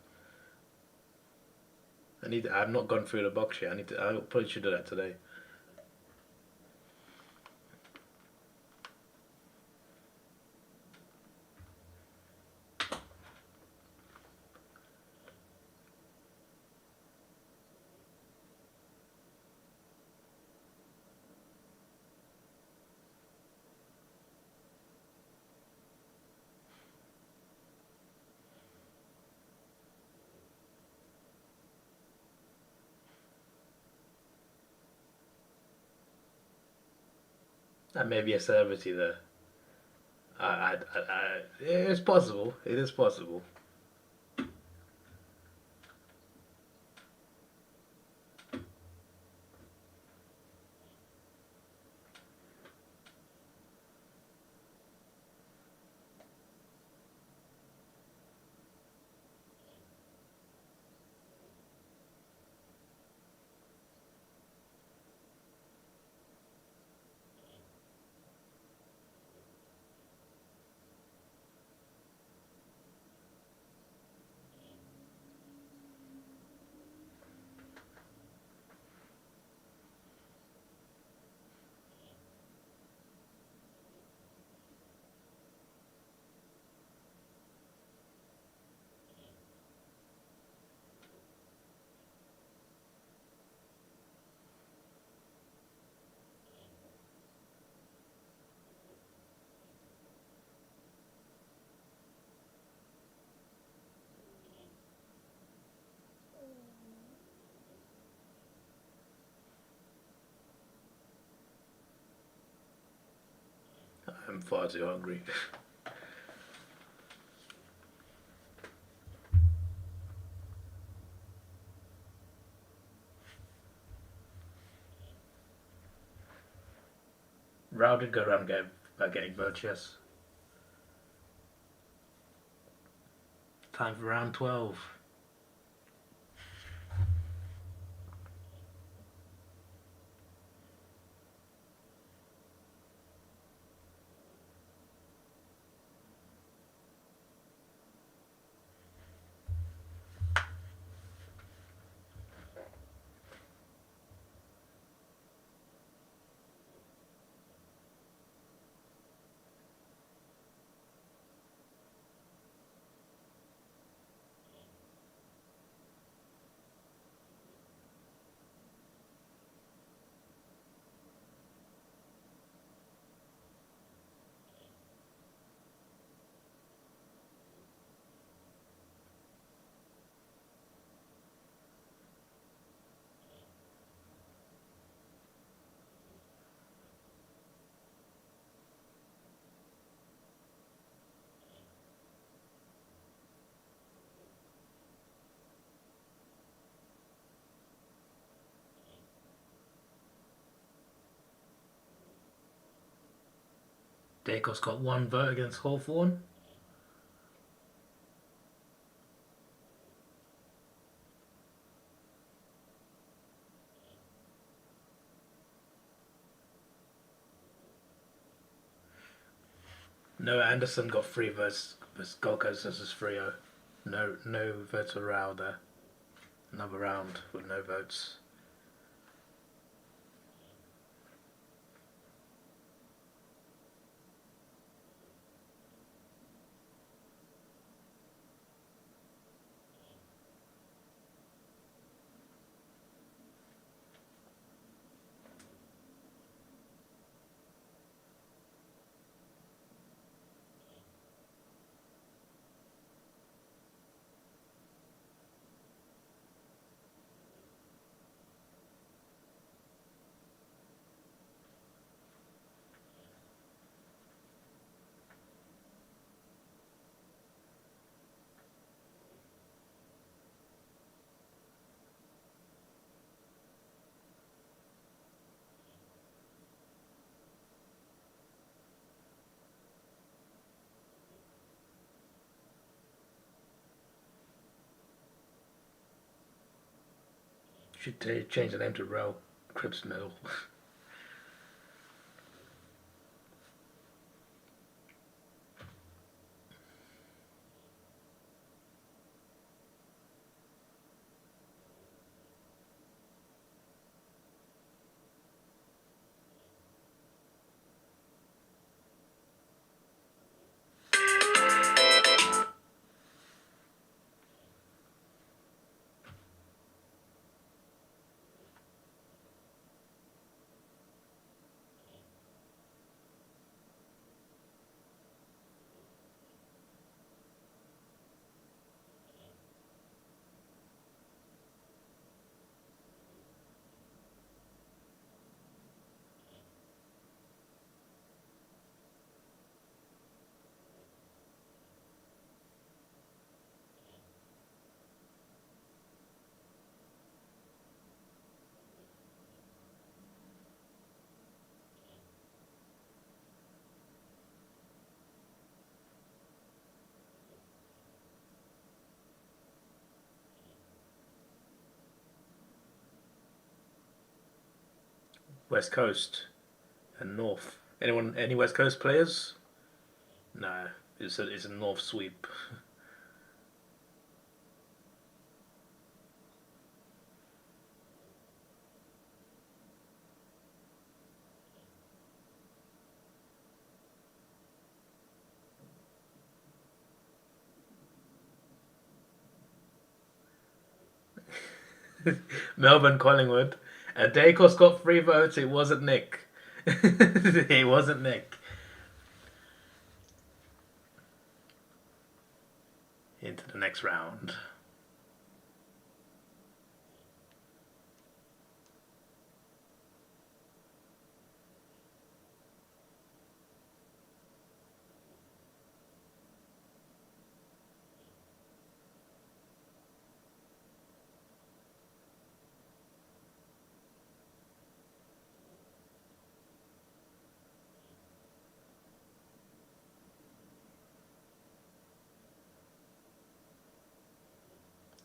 Speaker 1: I've not gone through the box yet. I probably should do that today. And maybe a celebrity there. It's possible. It is possible. I'm far too hungry. Rao did go around getting bird, yes. Time for round 12. Dacos got one vote against Hawthorn. No, Anderson got 3 votes. Gold Coast versus Frio. No votes for Rao there. Another round with no votes. Should change the name to Rao Crips Middle. West Coast and North. Anyone? Any West Coast players? No, it's a North sweep. Melbourne, Collingwood. And Dacos got 3 votes. It wasn't Nick. It wasn't Nick. Into the next round.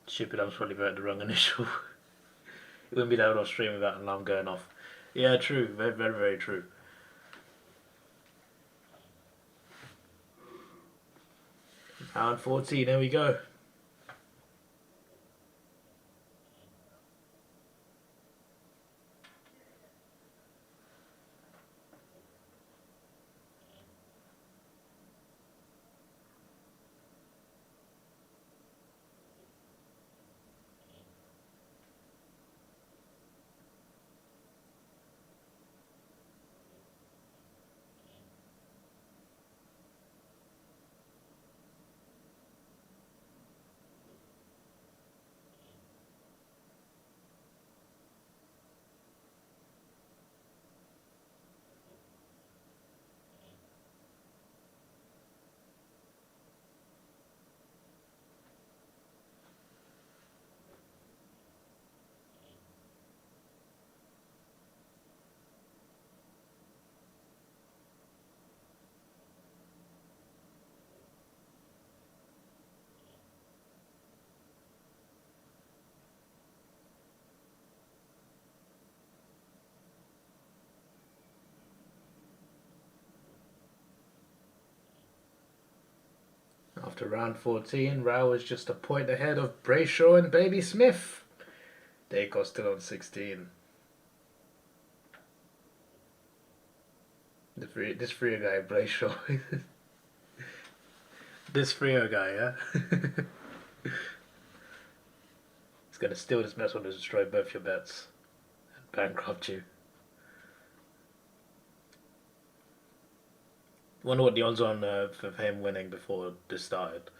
Speaker 1: Stupid, I was probably voted the wrong initial. It wouldn't be that on stream without an alarm going off. Yeah, true. Very, very, very true. Round 14, there we go. After round 14, Rao is just a point ahead of Brayshaw and Baby Smith. Dacos still on 16. This Frio guy, Brayshaw. This Frio guy, yeah? He's gonna steal this mess one to destroy both your bets and bankrupt you. Wonder what the odds on for him winning before this started.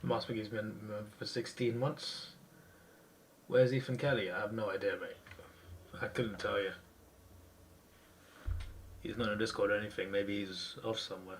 Speaker 1: Masmiki's been for 16 months. Where's Ethan Kelly? I have no idea, mate. I couldn't tell you. He's not in Discord or anything. Maybe he's off somewhere.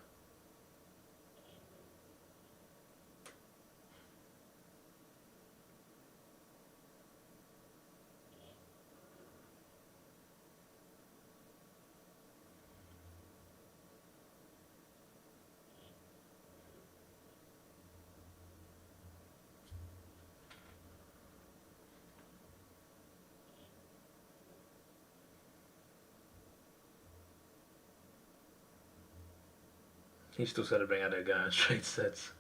Speaker 1: He still said to bring out a guy on straight sets.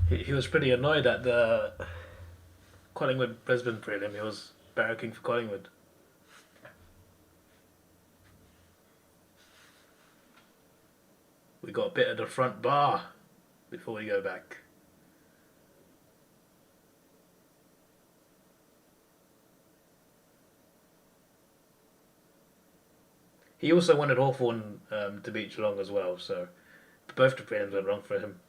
Speaker 1: He was pretty annoyed at the Collingwood Brisbane prelim. He was barracking for Collingwood. We got a bit of the front bar before we go back. He also wanted Hawthorn to beat Geelong as well, so both the prelims went wrong for him.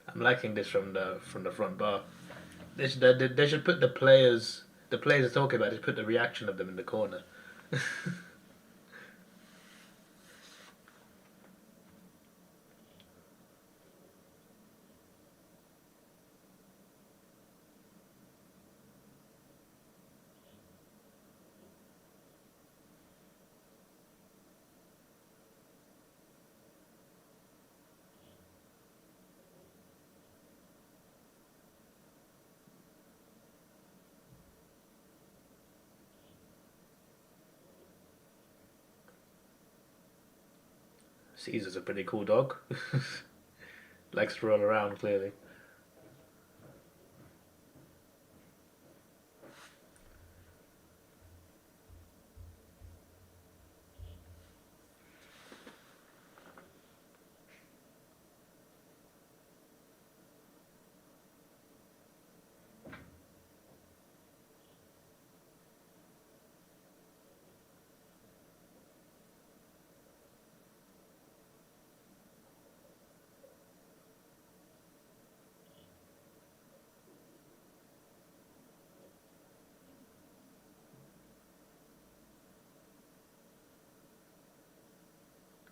Speaker 1: I'm liking this from the front bar. They should put the players are talking about. They should put the reaction of them in the corner. Caesar's a pretty cool dog. Likes to roll around, clearly.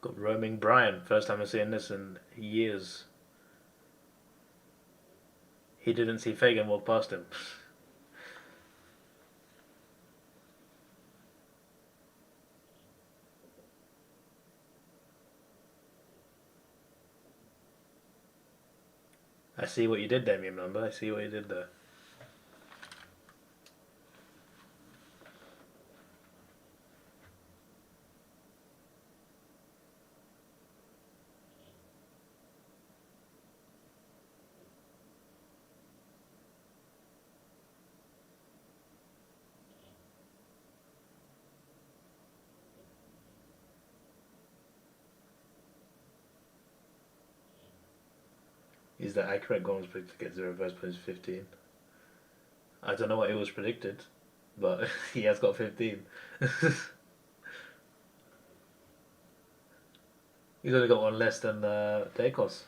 Speaker 1: Got roaming Brian. First time I've seen this in years. He didn't see Fagan walk past him. I see what you did there, meme number. I see what you did there. Is that accurate? Gomes predicted to get 0 first place 15. I don't know what it was predicted, but he has got 15. He's only got one less than Dacos.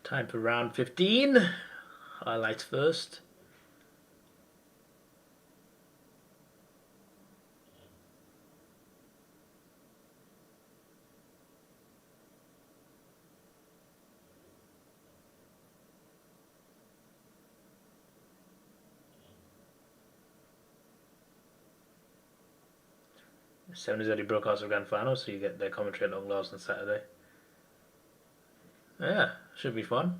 Speaker 1: Time for round 15. Highlights first. Sony's already broadcast the grand final, so you get their commentary at long last on Saturday. Yeah, should be fun.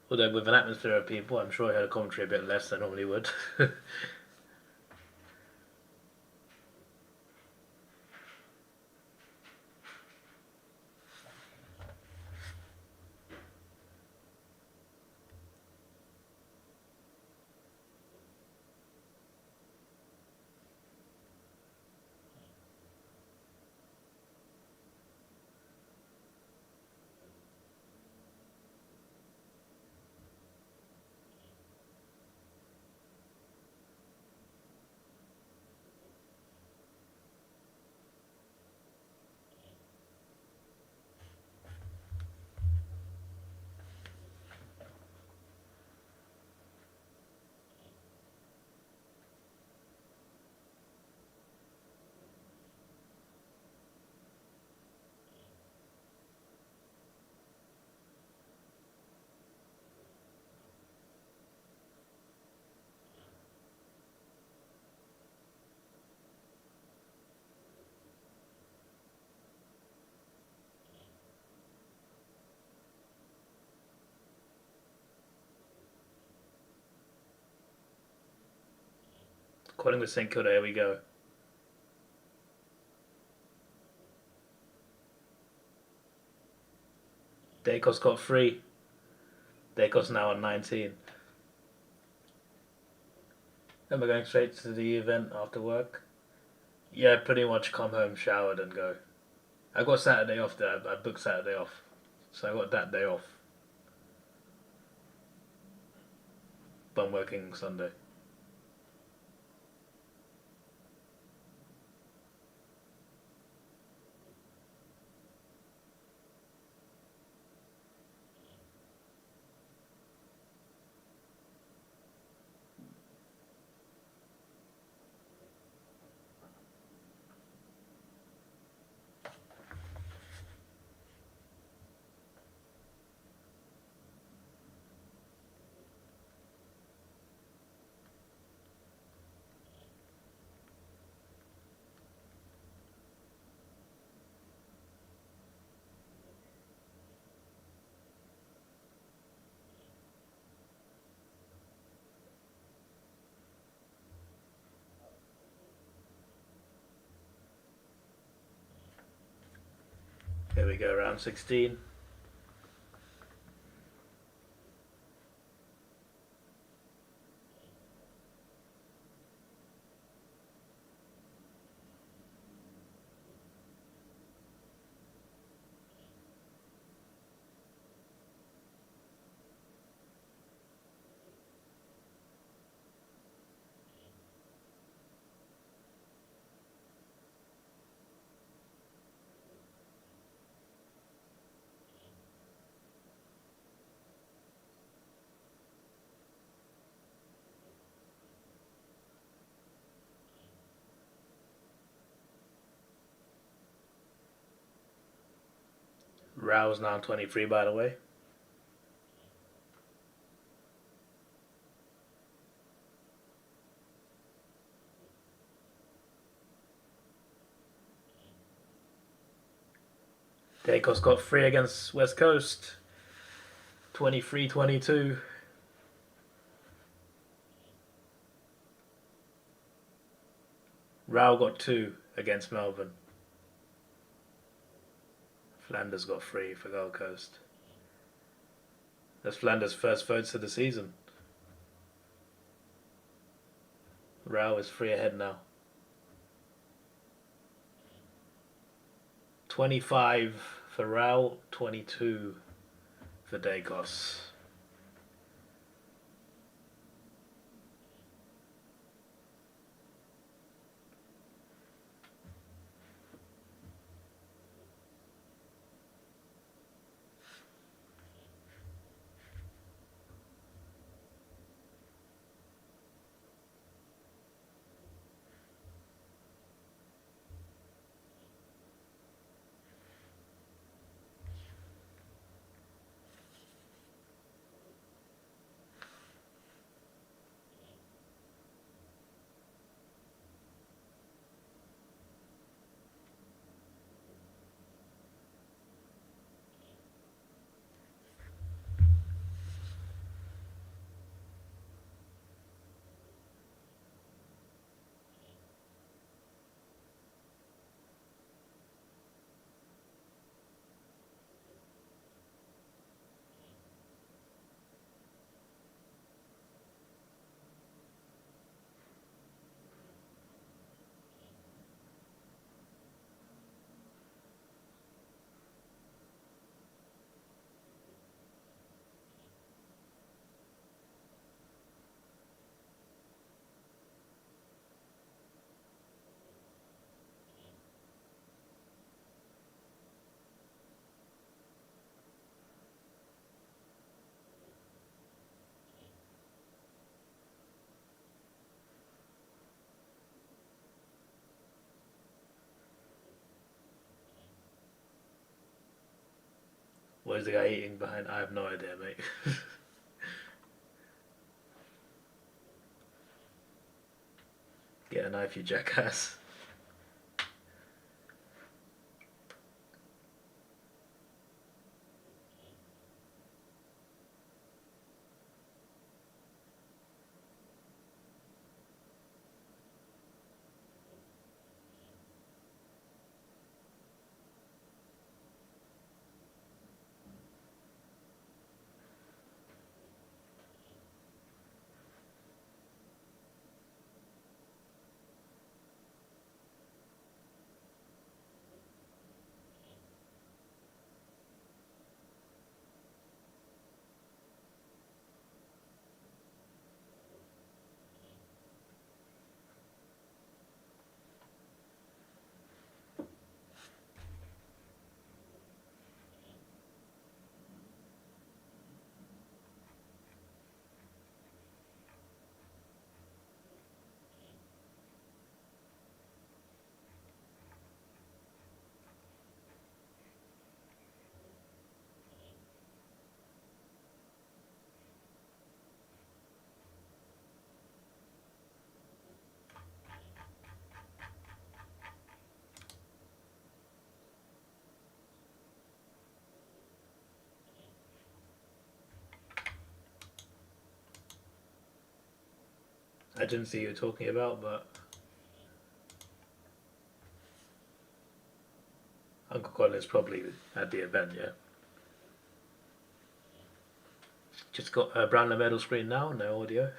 Speaker 1: Although with an atmosphere of people, I'm sure I heard a commentary a bit less than I normally would. Calling with St Kilda, here we go. Dacos got 3. Dacos now on 19. Then we're going straight to the event after work. Yeah, pretty much come home, showered and go. I got Saturday off there. I booked Saturday off. So I got that day off. But I'm working Sunday. Here we go, round 16. Rao's now 23, by the way. Dacos got 3 against West Coast. 23-22. Rao got 2 against Melbourne. Flanders got 3 for Gold Coast. That's Flanders' first votes of the season. Rao is 3 ahead now. 25 for Rao, 22 for Dacos. What is the guy eating behind? I have no idea, mate. Get a knife, you jackass. I didn't see you talking about, but Uncle Colin's probably at the event, yeah. Just got a Brownlow medal screen now, no audio.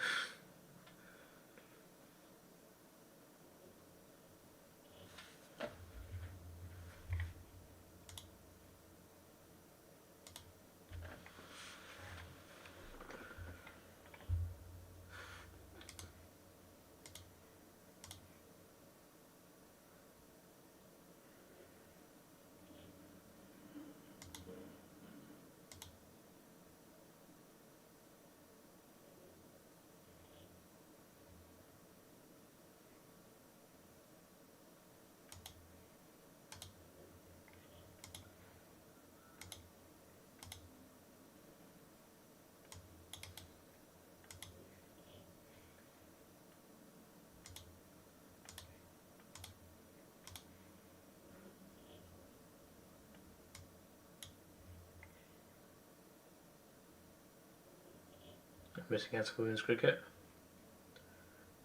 Speaker 1: Missing out women's cricket.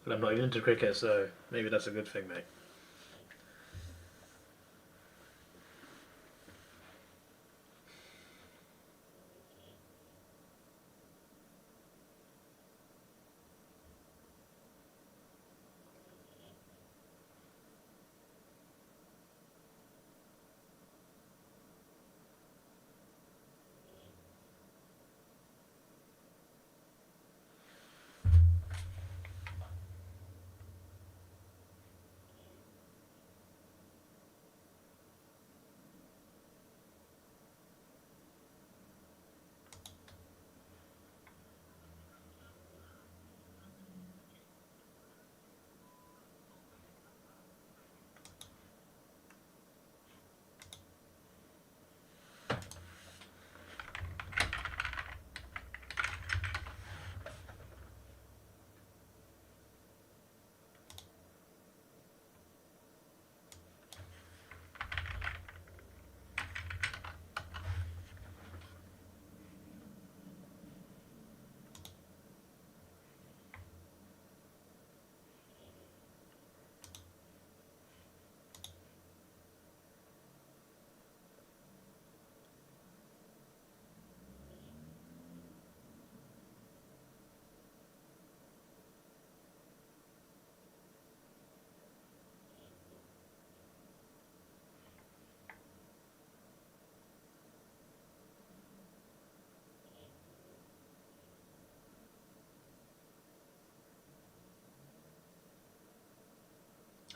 Speaker 1: Well, I'm not even into cricket, so maybe that's a good thing, mate.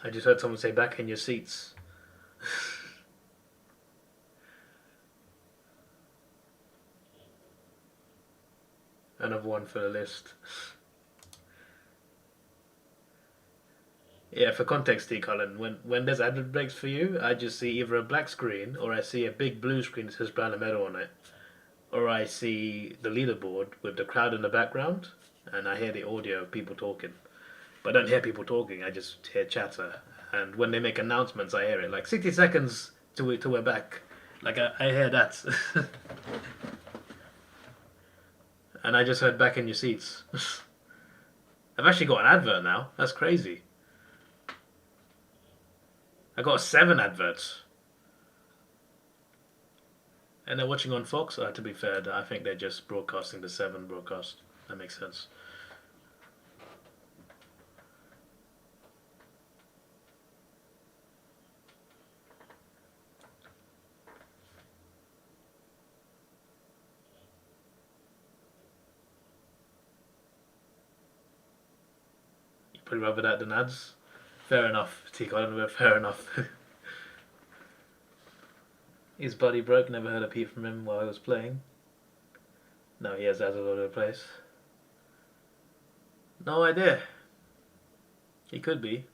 Speaker 1: I just heard someone say back in your seats. Another one for the list. Yeah, for context, T. Colin, when there's advert breaks for you, I just see either a black screen or I see a big blue screen that says Brownlow medal on it. or I see the leaderboard with the crowd in the background, and I hear the audio of people talking. But I don't hear people talking, I just hear chatter. And when they make announcements, I hear it. Like 60 seconds till we're back. Like I hear that. And I just heard back in your seats. I've actually got an advert now. That's crazy. I got 7 adverts. And they're watching on Fox. To be fair, I think they're just broadcasting the 7 broadcast. That makes sense. You probably rather that than ads? Fair enough, Tico. Fair enough. His buddy broke, never heard a peep from him while he was playing. No, he has ads all over the place. No idea. He could be.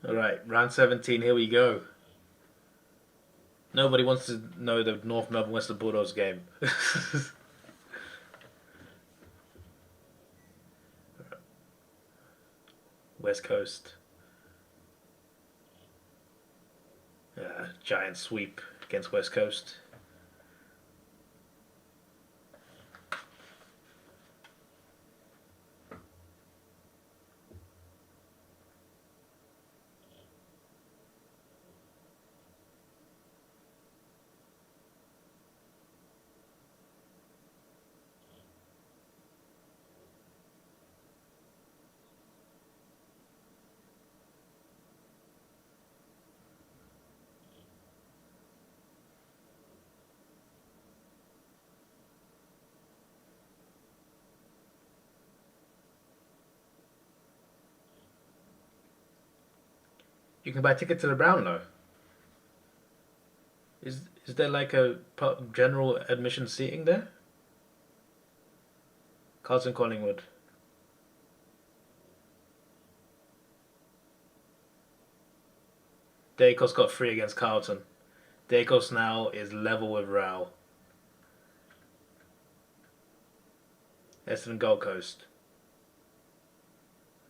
Speaker 1: Alright, round 17, here we go. Nobody wants to know the North Melbourne Western Bulldogs game. West Coast. Giant sweep against West Coast. You can buy a ticket to the Brownlow. Is there like a general admission seating there? Carlton Collingwood. Dacos got 3 against Carlton. Dacos now is level with Rao. Essendon Gold Coast.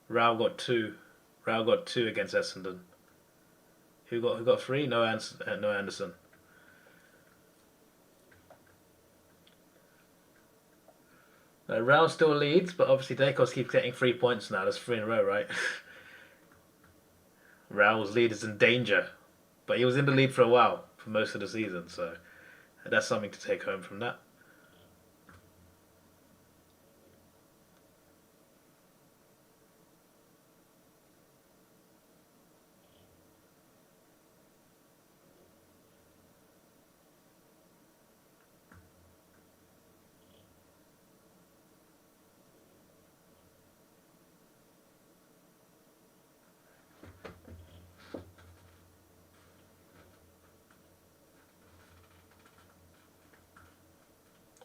Speaker 1: Rao got 2. Rao got 2 against Essendon. Who got 3? No Anderson. Rao still leads, but obviously Dacos keeps getting 3 points now. That's 3 in a row, right? Rao's lead is in danger, but he was in the lead for a while, for most of the season, so that's something to take home from that.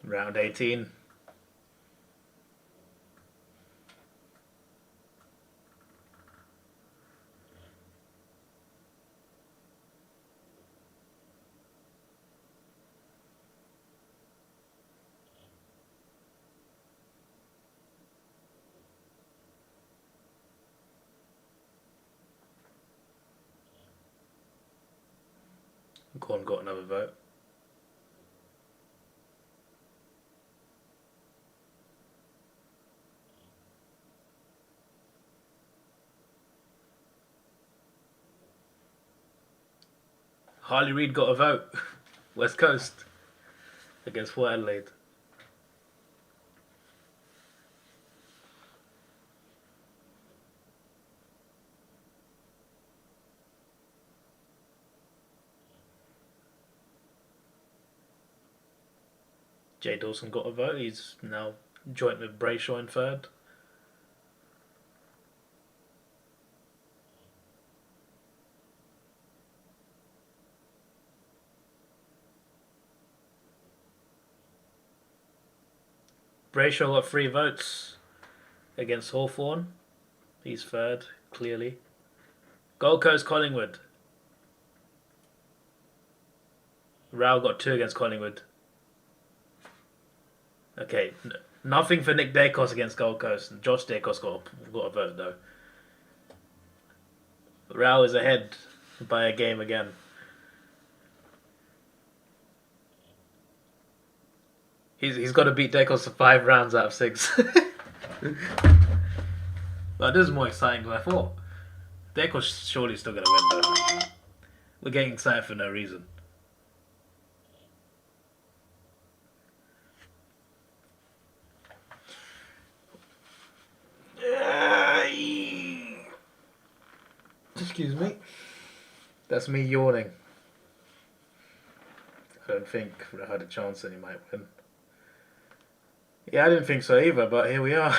Speaker 1: Round 18. Gordon got another vote. Harley Reid got a vote. West Coast against Port Adelaide. Jay Dawson got a vote. He's now joint with Brayshaw in third. Brayshaw got 3 votes against Hawthorn. He's third, clearly. Gold Coast Collingwood. Rao got 2 against Collingwood. Okay, nothing for Nick Dacos against Gold Coast. And Josh Dacos got a vote though. Rao is ahead by a game again. He's got to beat Dacos for 5 rounds out of 6. But this is more exciting than I thought. Dacos surely still going to win though. We're getting excited for no reason. Excuse me. That's me yawning. I don't think I had a chance that he might win. Yeah, I didn't think so either, but here we are.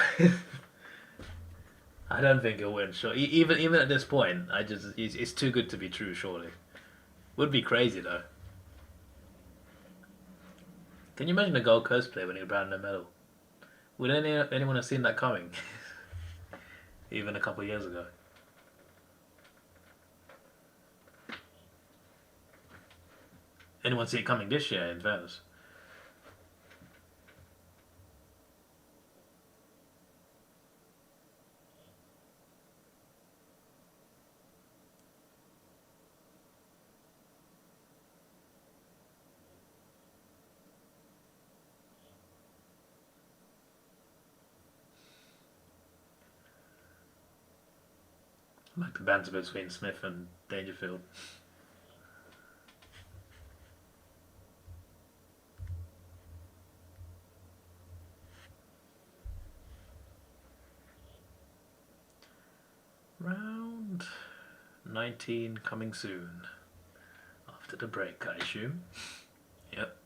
Speaker 1: I don't think he'll win. Sure, even at this point, it's too good to be true. Surely, would be crazy though. Can you imagine a Gold Coast player winning a Brownlow medal? Would anyone have seen that coming? Even a couple of years ago. Anyone see it coming this year? In fairness. Like the banter between Smith and Dangerfield. Round 19 coming soon. After the break, I assume. Yep.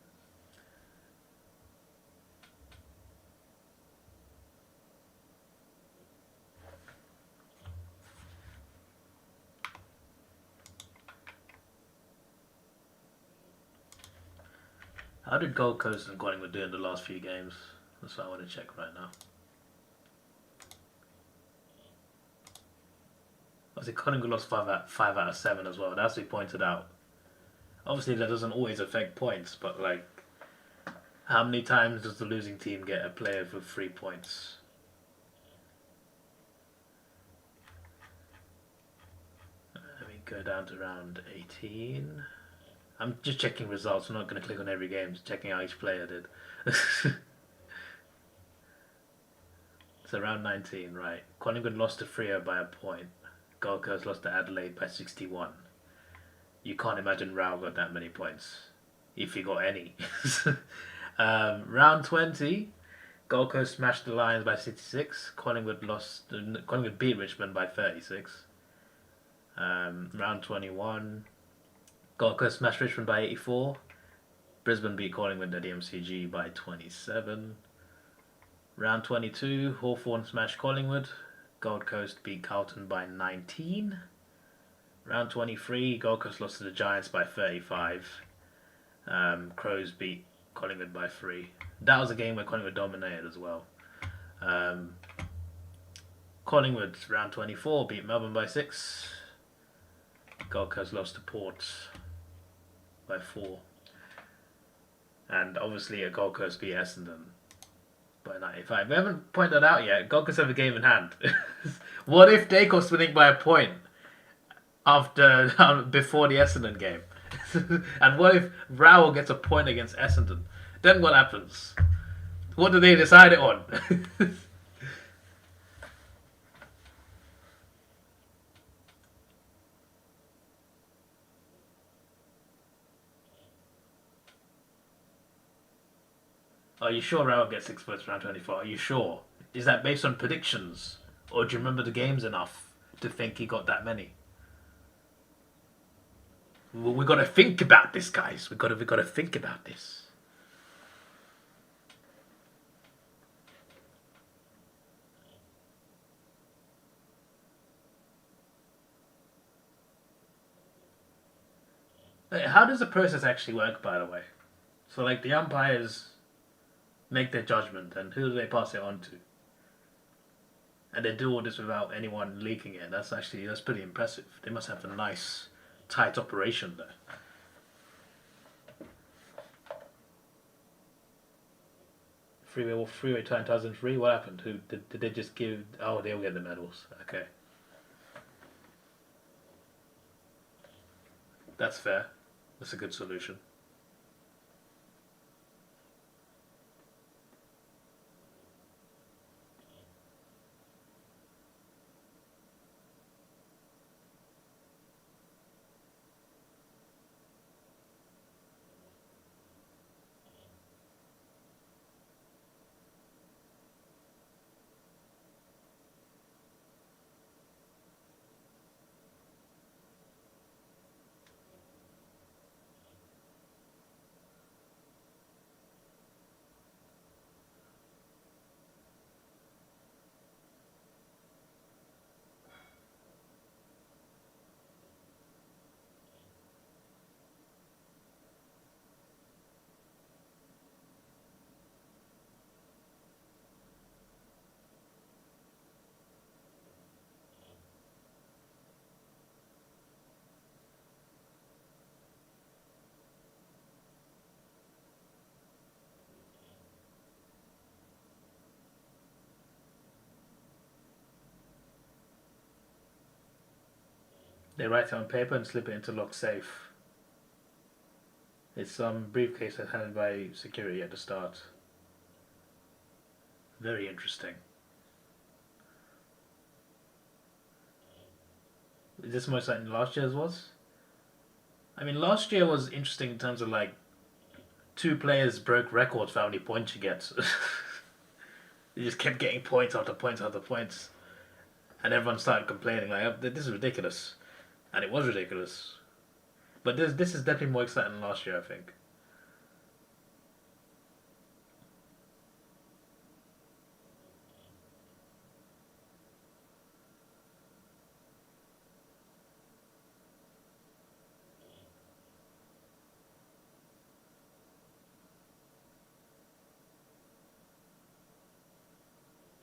Speaker 1: How did Gold Coast and Collingwood do in the last few games? That's what I want to check right now. Obviously, Collingwood lost 5 out of 7 as well. That's what he pointed out. Obviously, that doesn't always affect points, but like, how many times does the losing team get a player for 3 points? Let me go down to round 18. I'm just checking results. I'm not going to click on every game. Just checking how each player did. So round 19, right. Collingwood lost to Freo by a point. Gold Coast lost to Adelaide by 61. You can't imagine Rao got that many points. If he got any. Round 20, Gold Coast smashed the Lions by 66. Collingwood beat Richmond by 36. Round 21, Gold Coast smashed Richmond by 84. Brisbane beat Collingwood at the MCG by 27. Round 22, Hawthorn smashed Collingwood. Gold Coast beat Carlton by 19. Round 23, Gold Coast lost to the Giants by 35. Crows beat Collingwood by 3. That was a game where Collingwood dominated as well. Collingwood, round 24, beat Melbourne by 6. Gold Coast lost to Port by 4. And obviously a Gold Coast beat Essendon by 95. We haven't pointed that out yet. Gold Coast have a game in hand. What if Dacos winning by a point before the Essendon game? And what if Rowell gets a point against Essendon? Then what happens? What do they decide it on? Are you sure Rowell gets 6 points round 24? Are you sure? Is that based on predictions? Or do you remember the games enough to think he got that many? Well, we got to think about this, guys. We got to think about this. How does the process actually work, by the way? So, like, the umpires make their judgment, and who do they pass it on to? And they do all this without anyone leaking it. That's pretty impressive. They must have a nice, tight operation there. Freeway 2003. What happened? Who did they just give? Oh, they'll get the medals. Okay, that's fair. That's a good solution. They write it on paper and slip it into lock safe. It's some briefcase that's handled by security at the start. Very interesting. Is this more exciting than last year's was? I mean, last year was interesting in terms of like two players broke records for how many points you get. They just kept getting points after points after points, and everyone started complaining like, "This is ridiculous," and it was ridiculous. But this is definitely more exciting than last year, I think.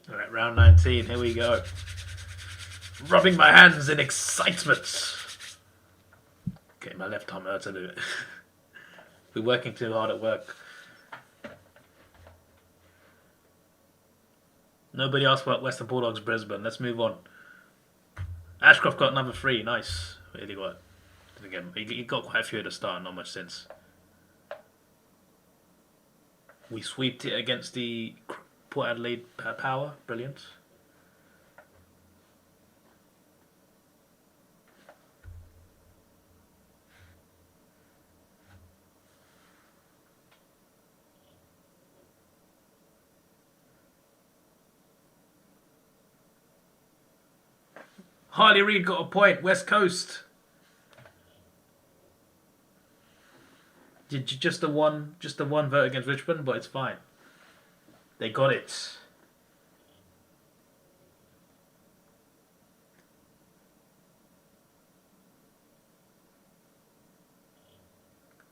Speaker 1: Alright, round 19, here we go. Rubbing my hands in excitement. Okay, my left arm hurts a little bit. We're working too hard at work. Nobody asked about Western Bulldogs Brisbane. Let's move on. Ashcroft got number 3. Nice. Really got. Again, he got quite a few at the start, not much since. We sweeped it against the Port Adelaide Power. Brilliant. Harley Reid got a point. West Coast. Just the one vote against Richmond, but it's fine. They got it.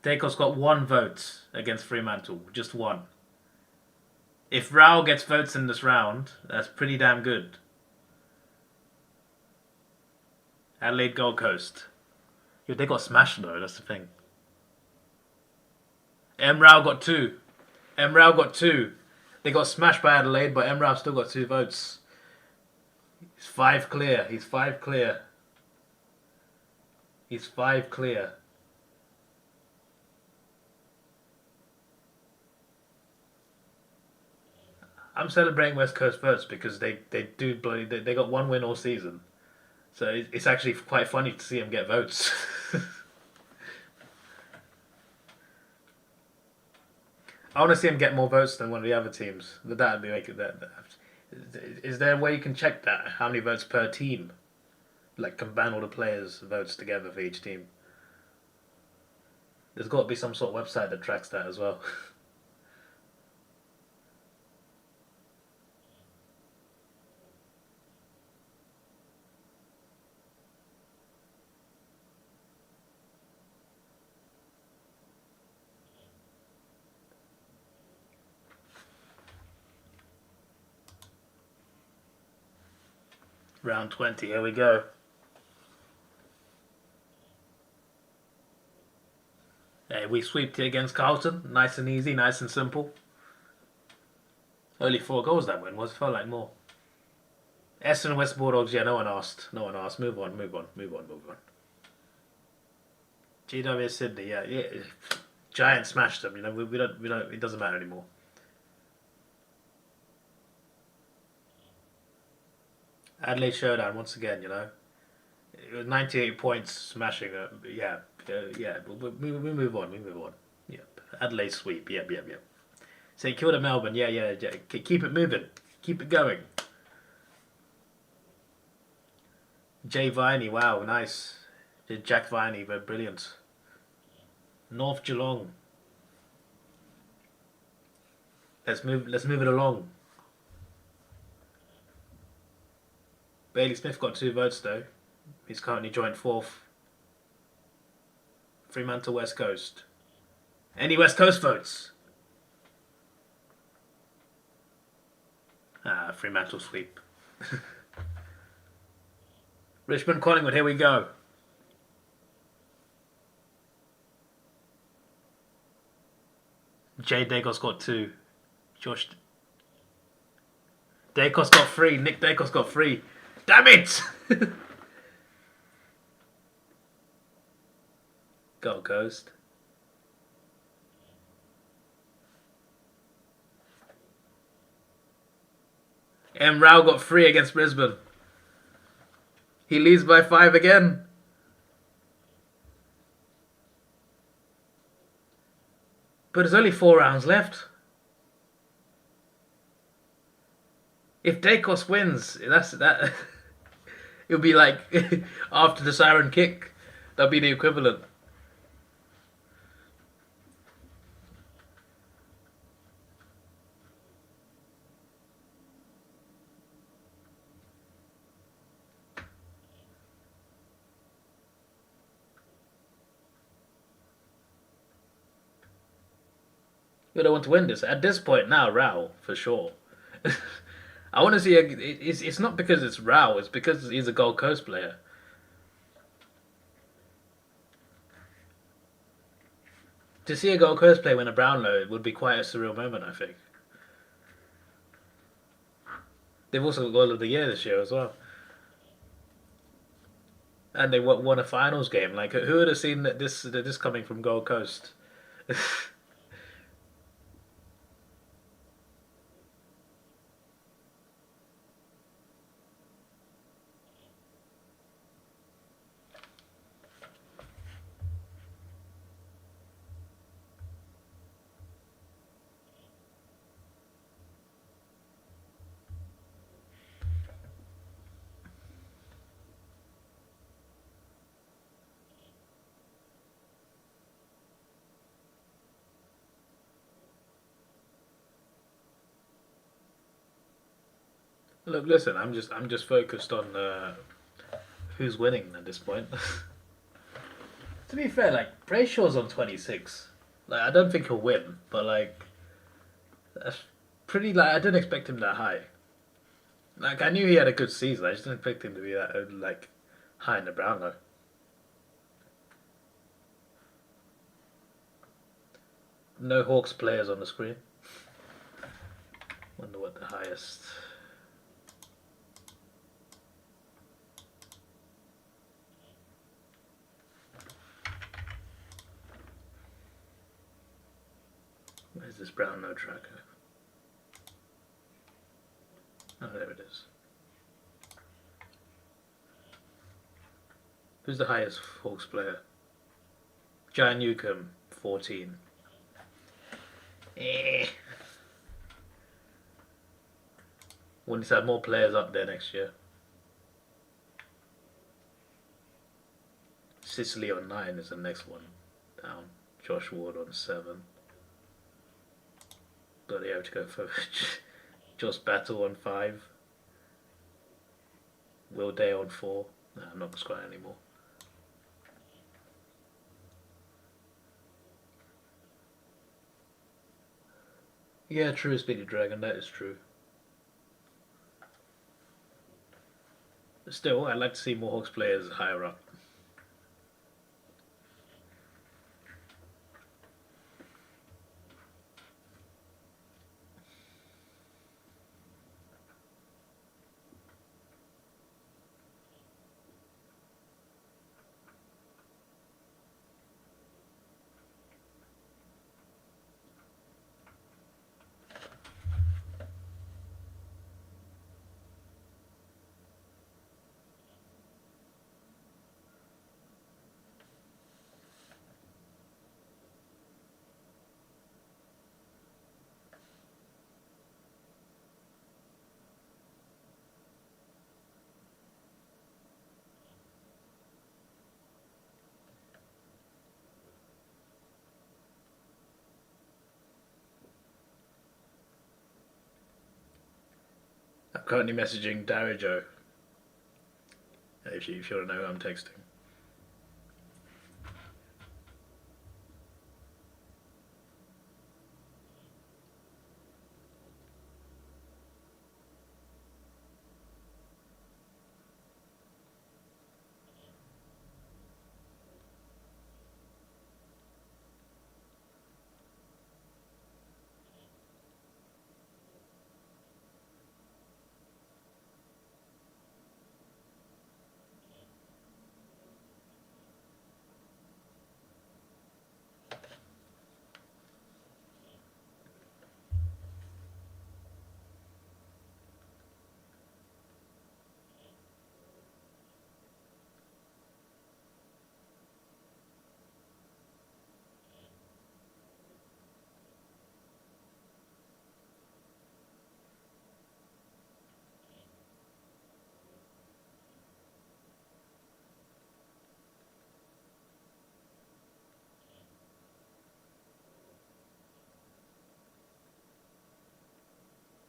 Speaker 1: Dacos got 1 vote against Fremantle. Just 1. If Rao gets votes in this round, that's pretty damn good. Adelaide Gold Coast. Yo, they got smashed though, that's the thing. Rao got 2. Rao got 2. They got smashed by Adelaide, but Rao still got 2 votes. He's 5 clear. He's 5 clear. He's 5 clear. I'm celebrating West Coast votes because they got 1 win all season. So it's actually quite funny to see them get votes. I want to see him get more votes than one of the other teams. That would be making that. Is there a way you can check that? How many votes per team? Like combine all the players' votes together for each team. There's got to be some sort of website that tracks that as well. Round 20, here we go. Hey, we sweeped it against Carlton. Nice and easy, nice and simple. Only 4 goals that win was. Felt like more. Essendon and West Bulldogs, yeah, no one asked. No one asked. Move on, move on, move on, move on. GW Sydney, yeah. Giants smashed them, you know, we don't, it doesn't matter anymore. Adelaide Showdown, once again, you know. It was 98 points, smashing it. Yeah. We move on, we move on. Yep. Adelaide sweep, yep. St Kilda Melbourne, yeah. Keep it moving. Keep it going. Jay Viney, wow, nice. Jack Viney, brilliant. North Geelong. Let's move it along. Bailey Smith got 2 votes though. He's currently joint 4th. Fremantle West Coast. Any West Coast votes? Fremantle sweep. Richmond Collingwood, here we go. Jay Dacos got 2. Josh Dacos got 3. Nick Dacos got 3. Damn it! Gold Coast. M. Rao got 3 against Brisbane. He leads by 5 again. But there's only 4 rounds left. If Dacos wins, that. It'll be like after the siren kick. That'll be the equivalent. You don't want to win this. At this point now, Rao, for sure. I want to see... It's not because it's Rao, it's because he's a Gold Coast player. To see a Gold Coast player win a Brownlow would be quite a surreal moment, I think. They've also got Goal of the Year this year as well. And they won a finals game. Like, who would have seen this coming from Gold Coast? Look, listen. I'm just focused on who's winning at this point. To be fair, like Brayshaw's on 26. Like I don't think he'll win, but like that's pretty. Like I didn't expect him that high. Like I knew he had a good season. I just didn't expect him to be that like high in the Brownlow. No Hawks players on the screen. Wonder what the highest. Where's this Brownlow tracker? Oh, there it is. Who's the highest Hawks player? Giant Newcomb, 14. We'll need to have more players up there next year. Sicily on 9 is the next one down. Josh Ward on 7. Bloody have to go for Joss Battle on 5. Will Day on 4. No, I'm not squaring anymore. Yeah, true, Speedy Dragon, that is true. Still, I'd like to see more Hawks players higher up. I'm currently messaging Davidoff. If you want to know who I'm texting.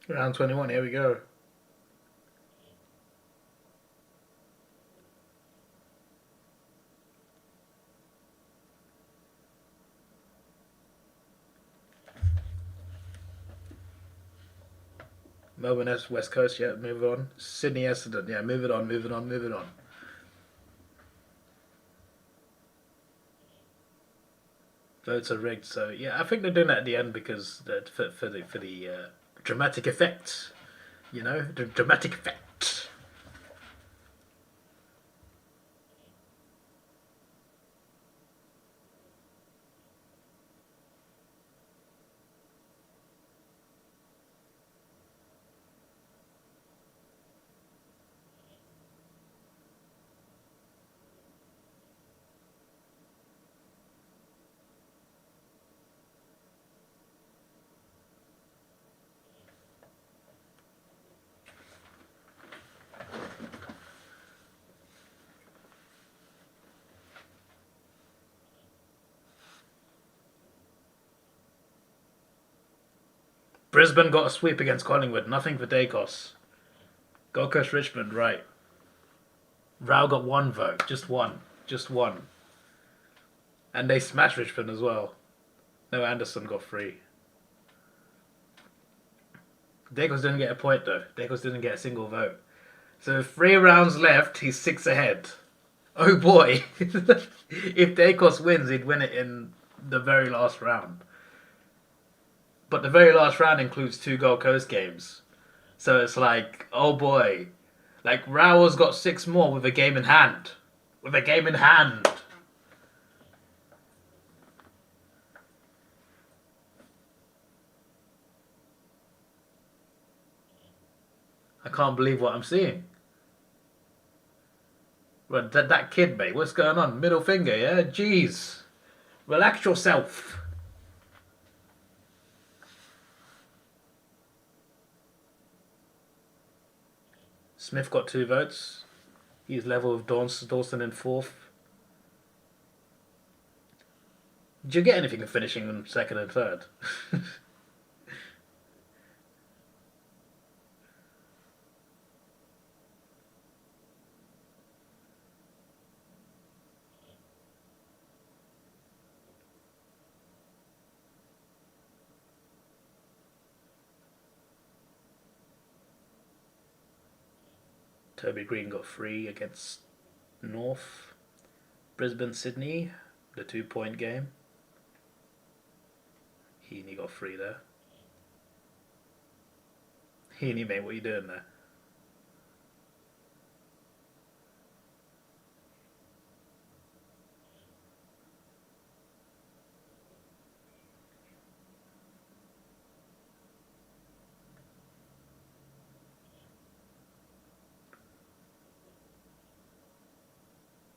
Speaker 1: Round 21, here we go. Melbourne S, West Coast, yeah, move on. Sydney Essendon, yeah, move it on, move it on, move it on. Votes are rigged, so yeah, I think they're doing that at the end because for the dramatic effect, you know, the dramatic effect. Brisbane got a sweep against Collingwood, nothing for Dacos. Gold Coast Richmond, right. Rao got one vote, just one. Just one. And they smashed Richmond as well. No, Anderson got 3. Dacos didn't get a point though. Dacos didn't get a single vote. So 3 rounds left, he's 6 ahead. Oh boy. If Dacos wins, he'd win it in the very last round. But the very last round includes 2 Gold Coast games. So it's like, oh boy. Like, Rao's got 6 more with a game in hand. With a game in hand. I can't believe what I'm seeing. Well, that kid, mate, what's going on? Middle finger, yeah? Jeez. Relax yourself. Smith got 2 votes. He's level with Dawson in 4th. Did you get anything for finishing in 2nd and 3rd? Toby Green got 3 against North. Brisbane, Sydney, the 2-point game. Heaney got 3 there. Heaney, mate, what are you doing there?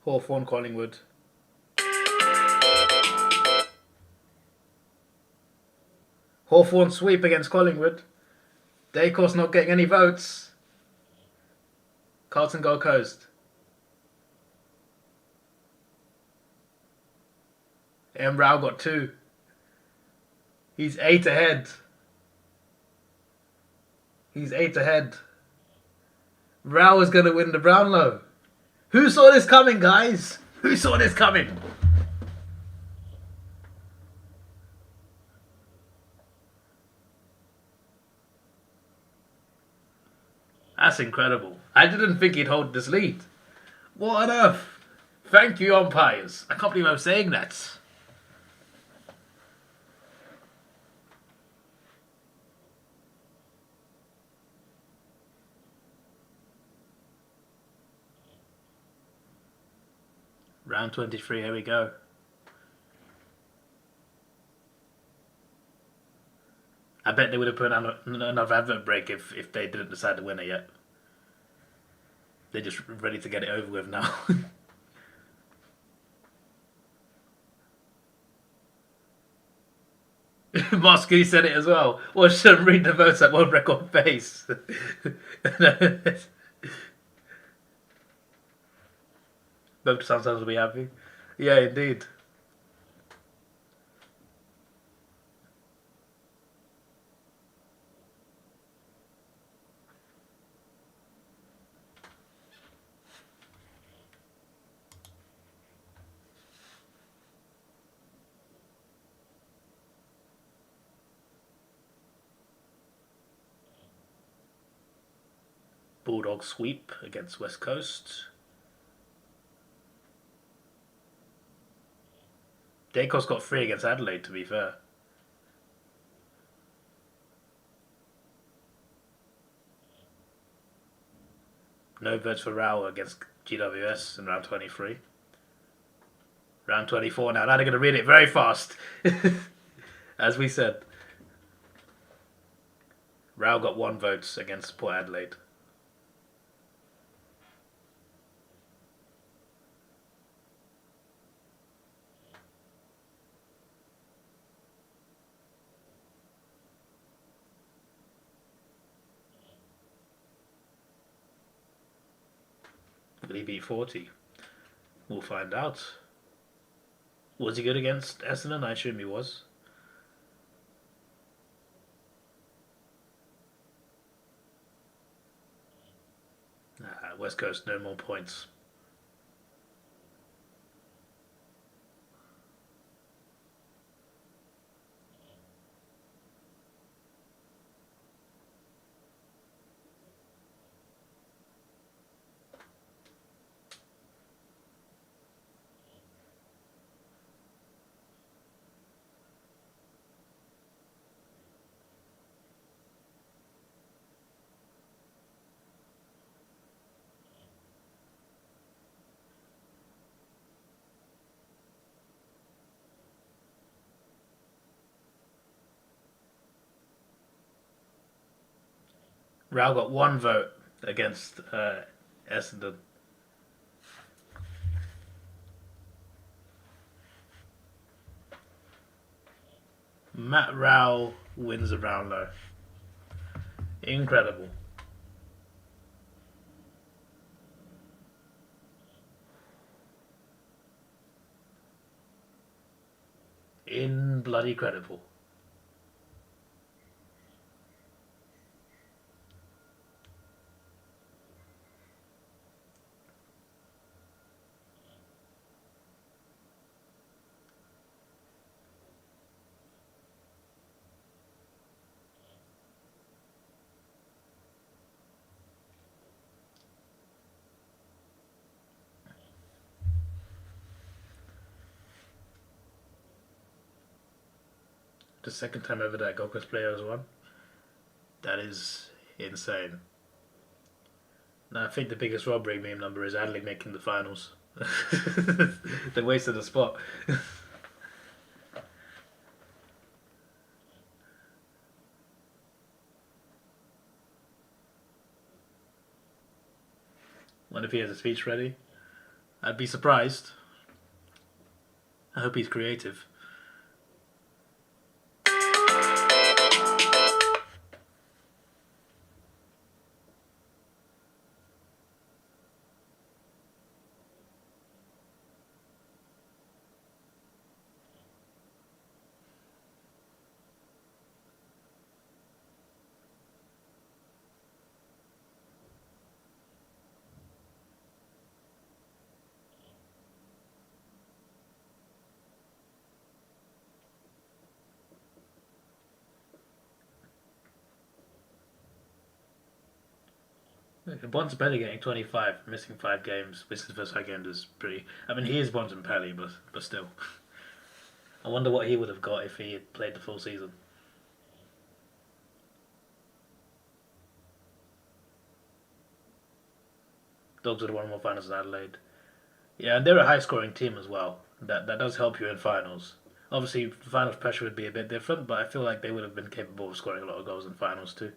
Speaker 1: Hawthorn, Collingwood. Hawthorn sweep against Collingwood. Dacos not getting any votes. Carlton, Gold Coast. M. Rao got 2. He's 8 ahead. He's 8 ahead. Rao is going to win the Brownlow. Who saw this coming, guys? Who saw this coming? That's incredible. I didn't think he'd hold this lead. What on earth? Thank you, umpires. I can't believe I'm saying that. Round 23, here we go. I bet they would have put another advert break if they didn't decide the winner yet. They're just ready to get it over with now. Mosky said it as well. Watch them read the votes at one record pace. Both sometimes will be happy. Yeah, indeed. Bulldog sweep against West Coast. Dacos got 3 against Adelaide, to be fair. No votes for Rao against GWS in round 23. Round 24 now. Now they're going to read it very fast. As we said. Rao got 1 vote against Port Adelaide. Will he beat 40? We'll find out. Was he good against Essendon? I assume he was. West Coast, no more points. Rao got 1 vote against Essendon. Matt Rao wins the Brownlow. Incredible. In bloody credible. The second time ever that Gold Coast player has won. That is insane. Now, I think the biggest robbery meme number is Adley making the finals. They wasted a spot. What if he has a speech ready? I'd be surprised. I hope he's creative. Bontempelli getting 25, missing 5 games, which is the first 5 games is pretty... I mean, he is Bontempelli, but still. I wonder what he would have got if he had played the full season. Dogs would have won more finals than Adelaide. Yeah, and they're a high-scoring team as well. That does help you in finals. Obviously, finals pressure would be a bit different, but I feel like they would have been capable of scoring a lot of goals in finals too.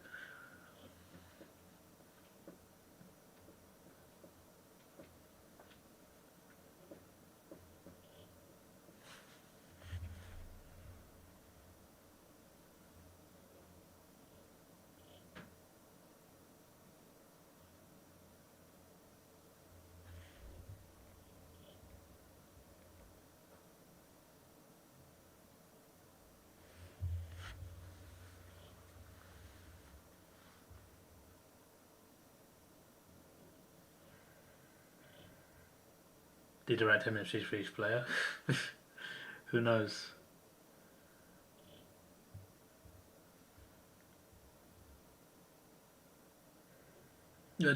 Speaker 1: Did you write him in for each player? Who knows? Yeah,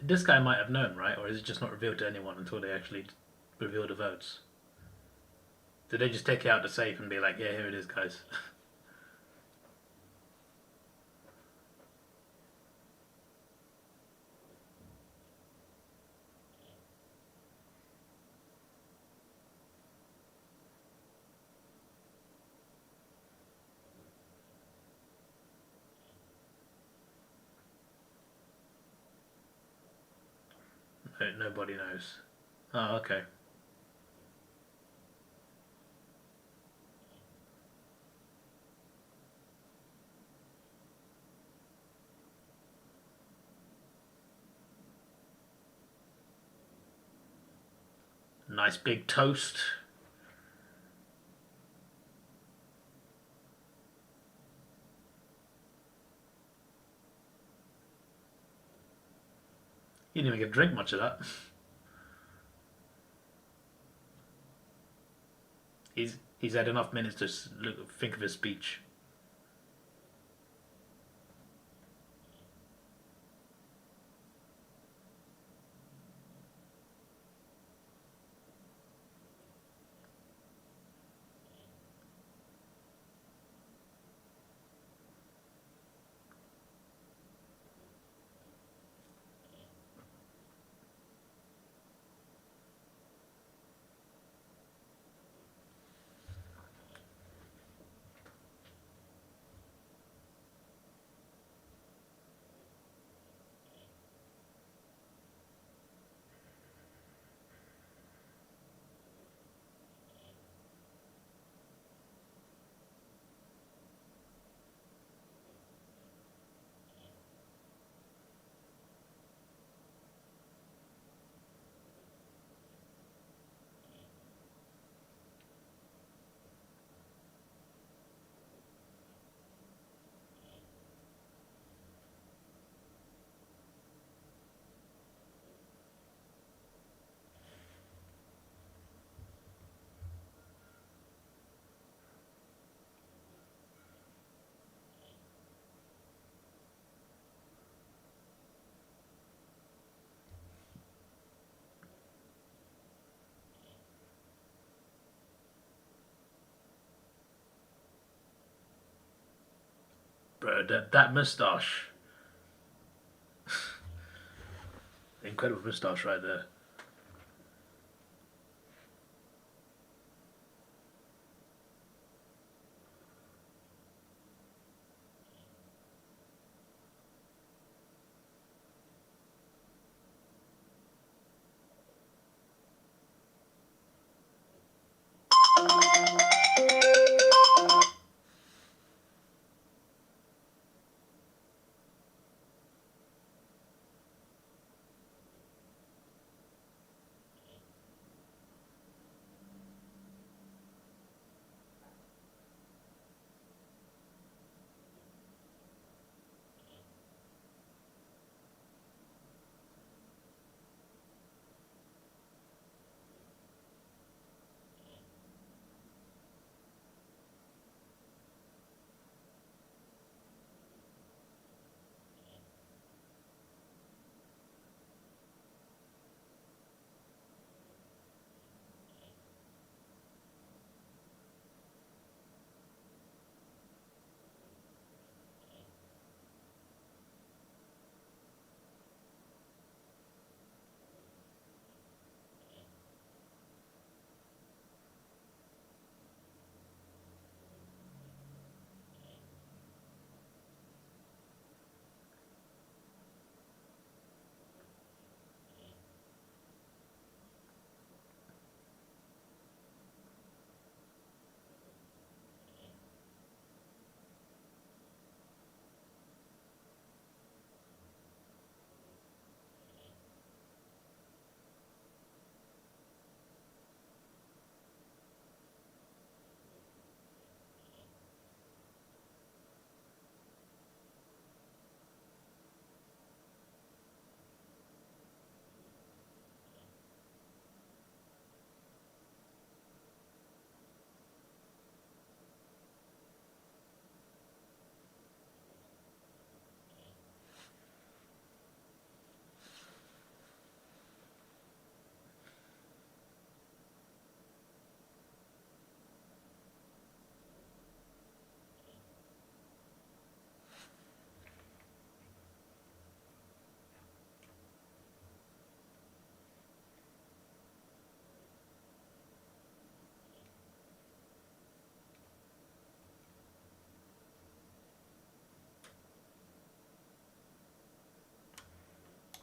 Speaker 1: this guy might have known, right? Or is it just not revealed to anyone until they actually reveal the votes? Did they just take it out the safe and be like, yeah, here it is, guys? Nobody knows. Oh, okay. Nice big toast. He didn't even get to drink much of that. He's had enough minutes to think of his speech. Bro, that moustache. Incredible moustache right there.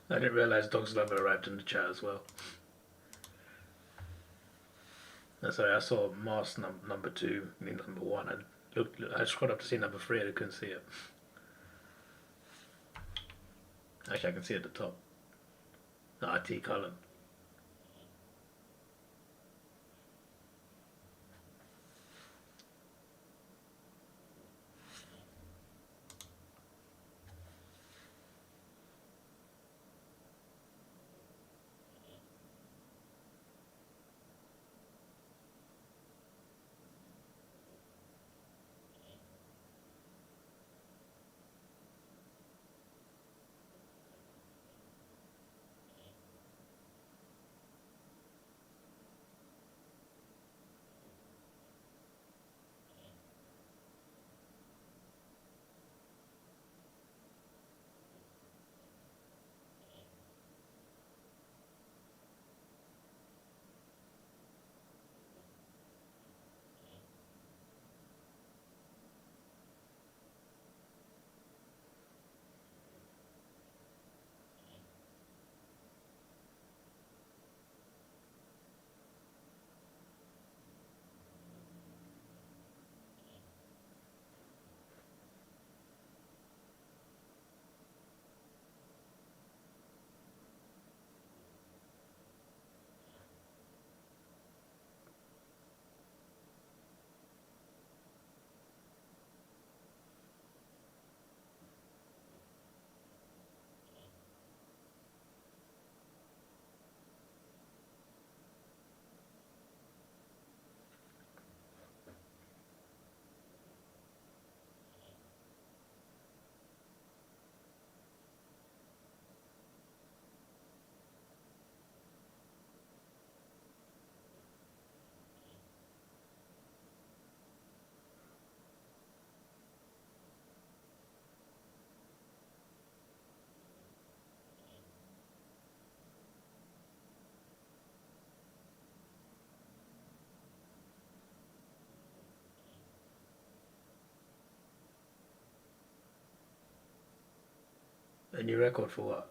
Speaker 1: I didn't realize Dog's Lover arrived in the chat as well. Sorry, I saw Mask number 2, I mean number 1. I scrolled up to see number 3 and I couldn't see it. Actually, I can see it at the top. The IT column. A new record for what?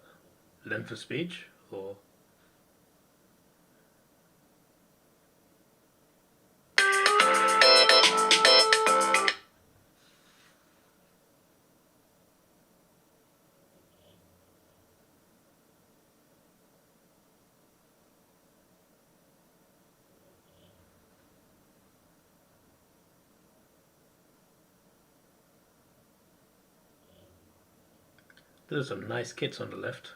Speaker 1: Length of speech? Or... There's some nice kits on the left.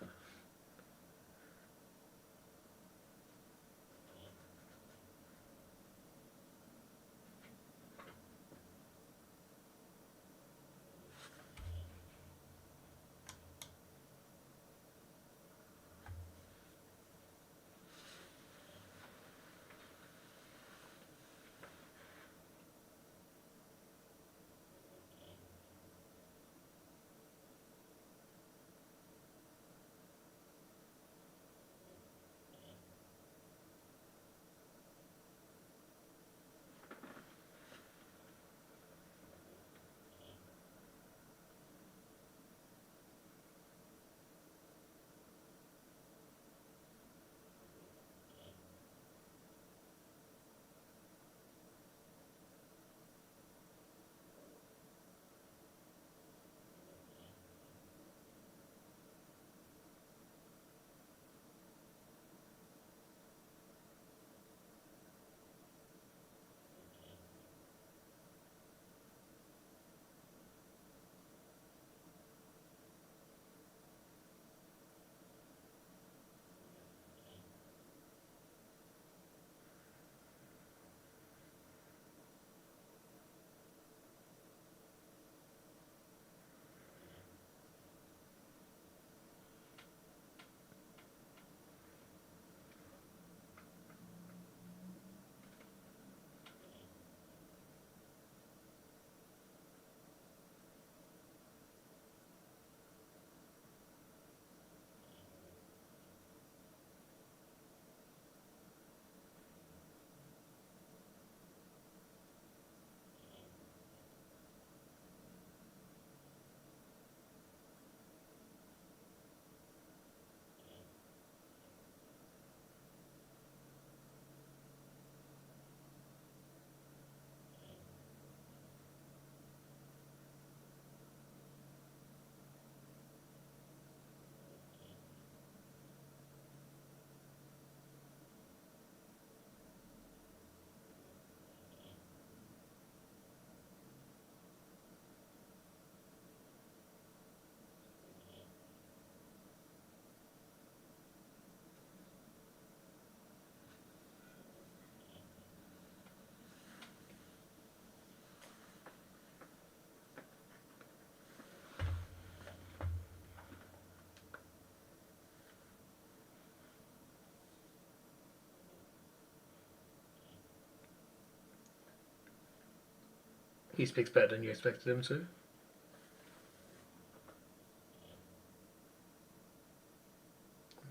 Speaker 1: He speaks better than you expected him to.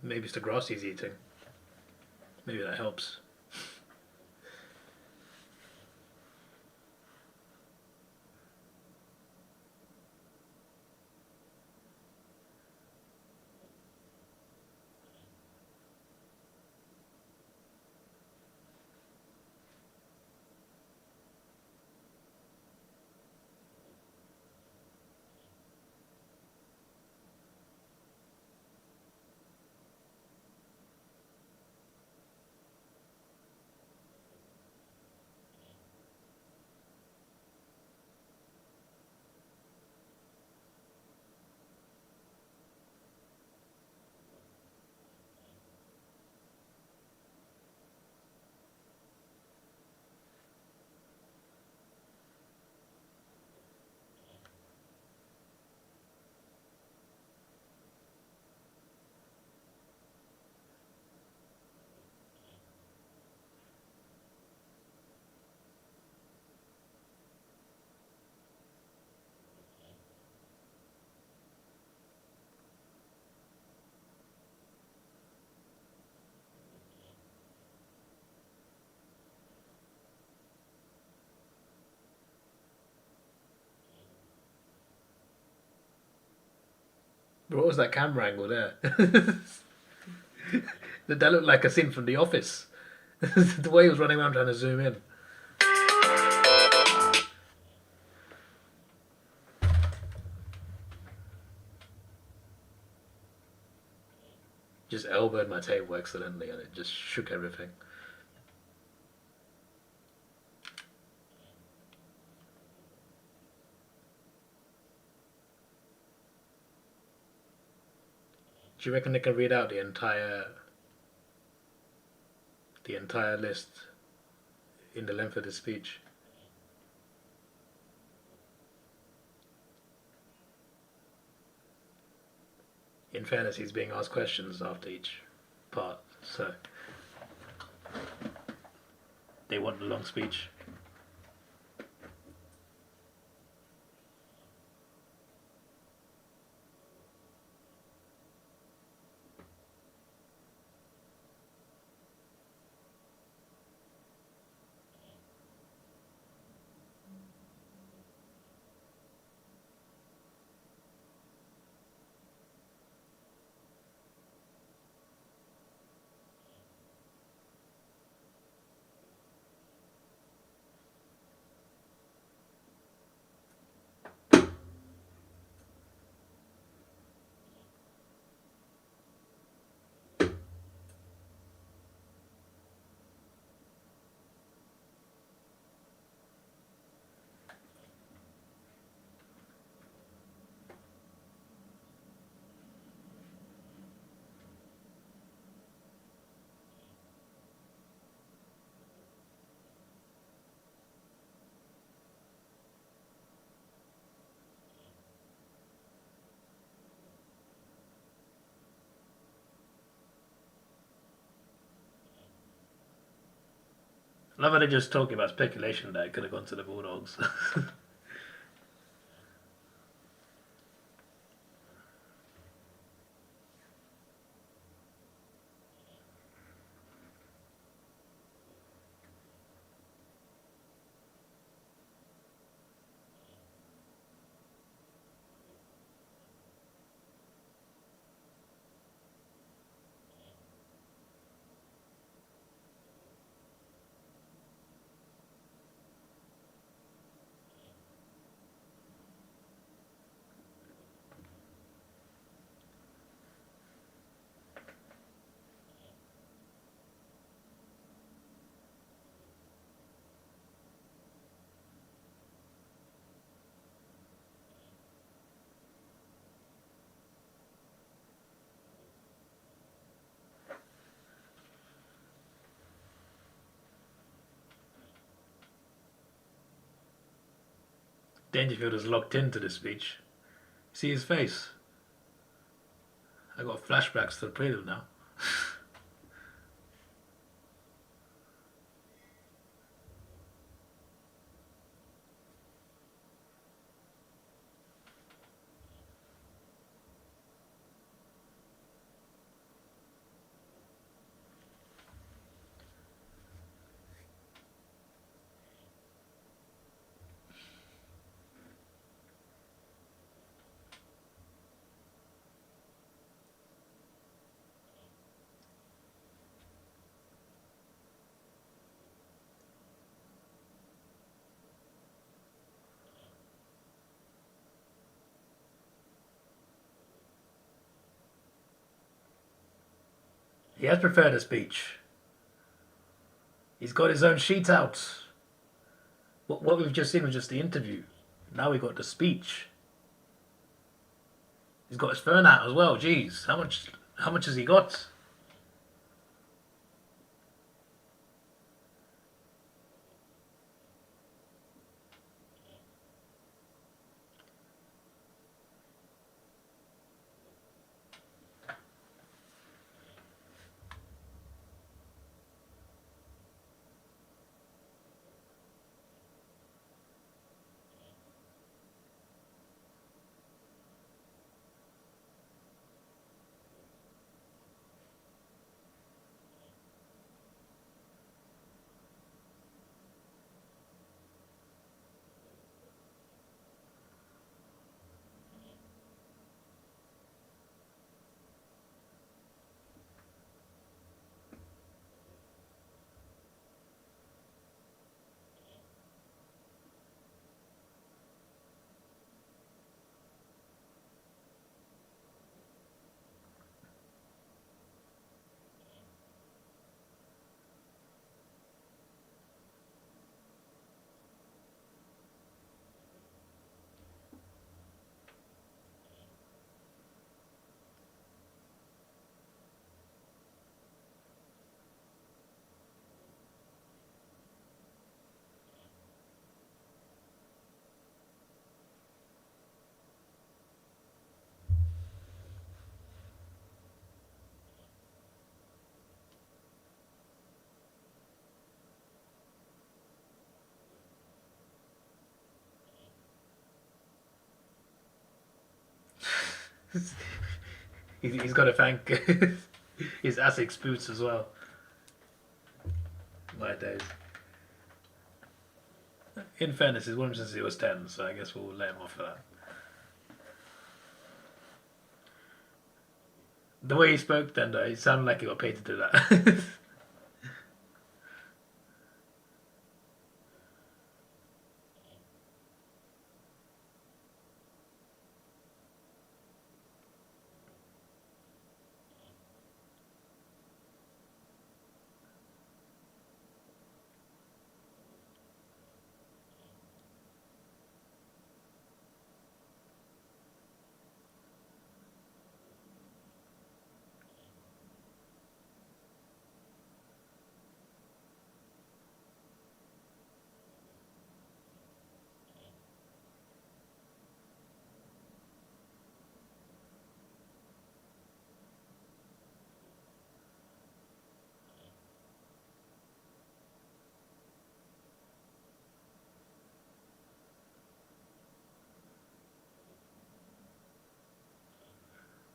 Speaker 1: Maybe it's the grass he's eating. Maybe that helps. Bro, what was that camera angle there? That looked like a scene from The Office. The way he was running around trying to zoom in. Just elbowed my table accidentally and it just shook everything. Do you reckon they can read out the entire list in the length of the speech? In fairness, he's being asked questions after each part, so they want the long speech. I love how they're just talking about speculation that it could have gone to the Bulldogs. Dangerfield is locked into the speech. See his face? I got flashbacks to the prelude now. He has prepared a speech. He's got his own sheet out. What we've just seen was just the interview. Now we got the speech. He's got his phone out as well. Jeez, how much has he got? He's got to thank his Asics boots as well. My days. In fairness, he's won since he was 10, so I guess we'll let him off for that. The way he spoke then, though, it sounded like he got paid to do that.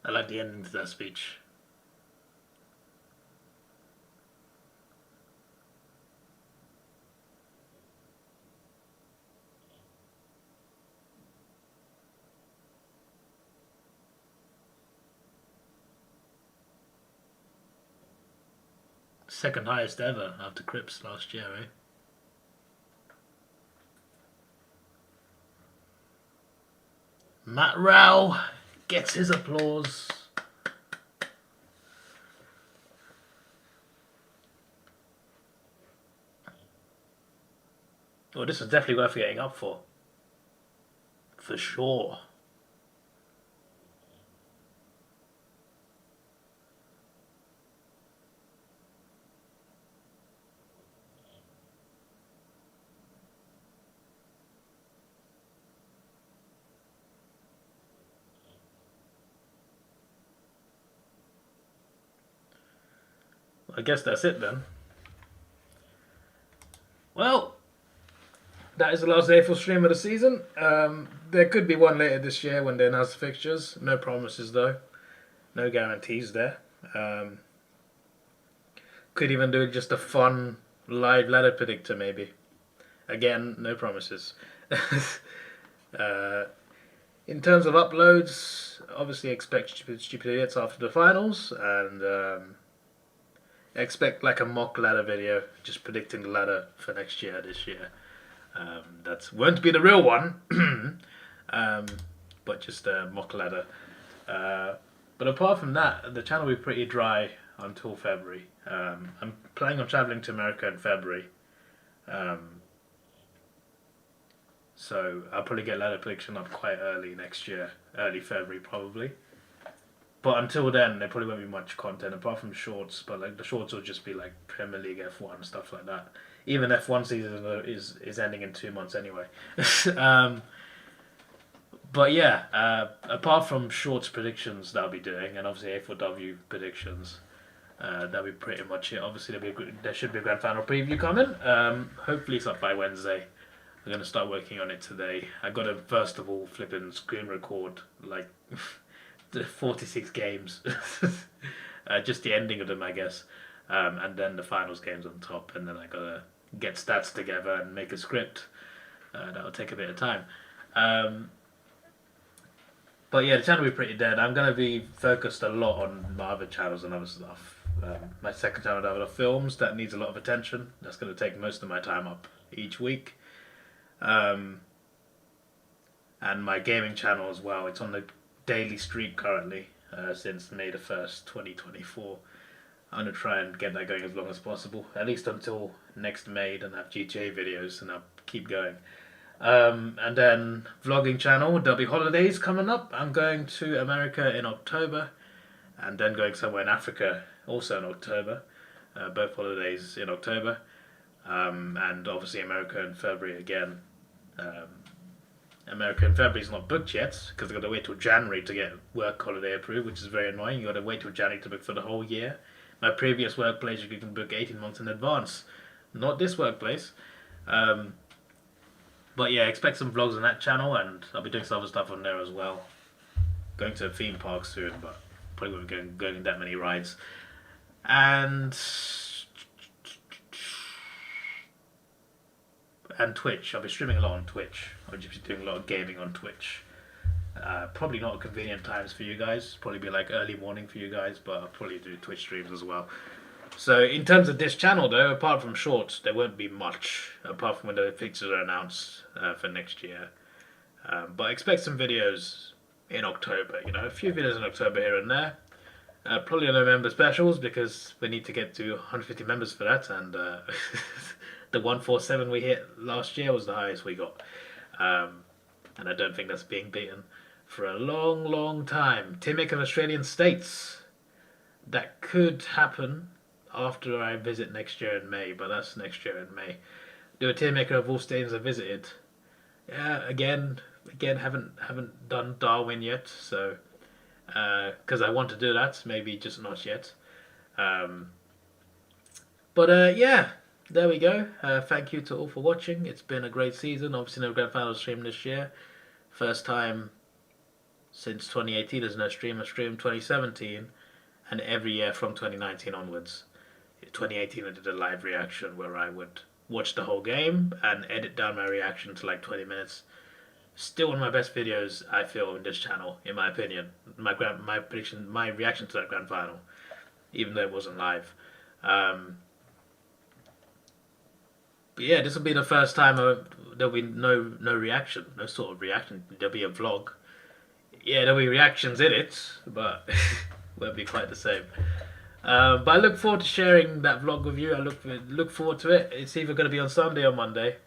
Speaker 1: I like the ending to that speech. Second highest ever after Crips last year, eh? Matt Rao gets his applause. Oh, this is definitely worth getting up for. For sure. I guess that's it then. Well, that is the last AFL stream of the season. There could be one later this year when they announce the fixtures. No promises though. No guarantees there. Could even do just a fun live ladder predictor maybe. Again, no promises. In terms of uploads, obviously expect stupid idiots after the finals, and expect like a mock ladder video, just predicting the ladder for next year, this year. That won't be the real one, but just a mock ladder. But apart from that, the channel will be pretty dry until February. I'm planning on travelling to America in February. So I'll probably get ladder prediction up quite early next year, early February probably. But until then, there probably won't be much content apart from shorts. But like the shorts will just be like Premier League F1 stuff like that. Even F1 season is ending in 2 months anyway. But yeah, apart from shorts predictions that I'll be doing, and obviously A4W predictions, that'll be pretty much it. Obviously there should be a grand final preview coming. Hopefully it's up by Wednesday. I'm going to start working on it today. I got to first of all flipping screen record like the 46 games. Just the ending of them, I guess. And then the finals games on top. And then I got to get stats together and make a script. That'll take a bit of time. But yeah, the channel will be pretty dead. I'm going to be focused a lot on my other channels and other stuff. My second channel, Davidoff Films, that needs a lot of attention. That's going to take most of my time up each week. And my gaming channel as well. It's on the daily streak currently since May the 1st, 2024. I'm going to try and get that going as long as possible, at least until next May, then I have GTA videos and I'll keep going. And then vlogging channel, there'll be holidays coming up. I'm going to America in October and then going somewhere in Africa also in October. Both holidays in October. And obviously America in February again. America in February is not booked yet because I've got to wait till January to get work holiday approved, which is very annoying. You've got to wait till January to book for the whole year. My previous workplace you can book 18 months in advance. Not this workplace. But yeah, expect some vlogs on that channel, and I'll be doing some other stuff on there as well. going to a theme park soon, but probably won't be going that many rides. And Twitch. I'll be streaming a lot on Twitch. I'll just be doing a lot of gaming on Twitch. Probably not convenient times for you guys. Probably be like early morning for you guys, but I'll probably do Twitch streams as well. So in terms of this channel though, apart from shorts, there won't be much apart from when the pictures are announced for next year. But expect some videos in October. You know, a few videos in October here and there. Probably no member specials because we need to get to 150 members for that, and the 147 we hit last year was the highest we got. And I don't think that's being beaten for a long, long time. Teammaker of Australian States. That could happen after I visit next year in May, but that's next year in May. Do a teammaker of all states I visited. Yeah, again, haven't done Darwin yet, so because I want to do that, maybe just not yet. But yeah, there we go. Thank you to all for watching. It's been a great season. Obviously, no grand final stream this year. First time since 2018 there's no stream. I streamed 2017, and every year from 2019 onwards. 2018 I did a live reaction where I would watch the whole game and edit down my reaction to like 20 minutes. Still one of my best videos I feel on this channel, in my opinion. My reaction to that grand final, even though it wasn't live. But yeah, this will be the first time there'll be no reaction, no sort of reaction. There'll be a vlog. Yeah, there'll be reactions in it, but won't be quite the same. But I look forward to sharing that vlog with you. I look forward to it. It's either going to be on Sunday or Monday.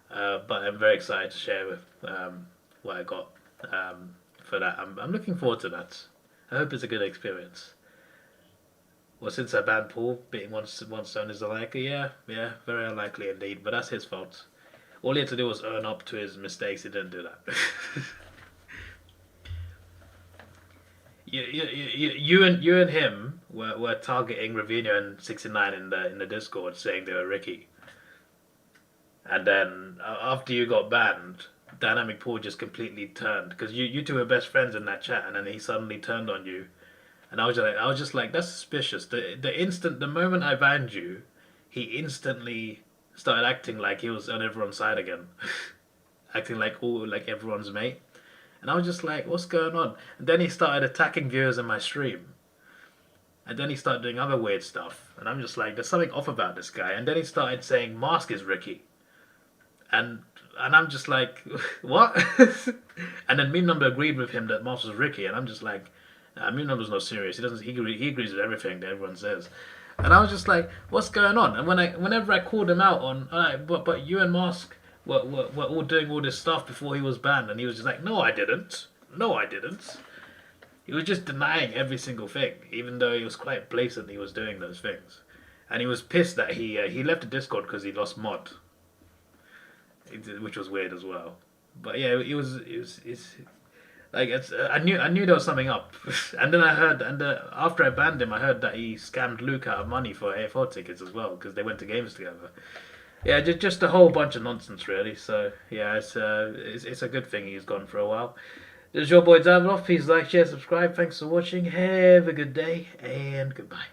Speaker 1: But I'm very excited to share with what I got for that. I'm looking forward to that. I hope it's a good experience. Well, since I banned Paul, beating one stone is unlikely. Yeah, very unlikely indeed. But that's his fault. All he had to do was earn up to his mistakes. He didn't do that. You and him were targeting Ravina and 69 in the Discord, saying they were Ricky. And then after you got banned, Dynamic Paul just completely turned, because you two were best friends in that chat, and then he suddenly turned on you, and I was just like, that's suspicious. The moment I banned you, he instantly started acting like he was on everyone's side again, acting like everyone's mate, and I was just like, what's going on? And then he started attacking viewers in my stream. And then he started doing other weird stuff, and I'm just like, there's something off about this guy. And then he started saying Mask is Ricky. And I'm just like, what? And then Meme Number agreed with him that Moss was Ricky, and I'm just like, nah, Meme Number's not serious. He agrees with everything that everyone says. And I was just like, what's going on? And whenever I called him out on, but you and Mask were all doing all this stuff before he was banned, and he was just like, no, I didn't. He was just denying every single thing, even though he was quite blatant he was doing those things. And he was pissed that he left the Discord because he lost mod. Which was weird as well, but yeah, it was like I knew there was something up, and then I heard, after I banned him, I heard that he scammed Luke out of money for AFL tickets as well because they went to games together. Yeah, just a whole bunch of nonsense really. So yeah, it's a good thing he's gone for a while. This is your boy Davidoff. Please like, share, subscribe. Thanks for watching. Have a good day and goodbye.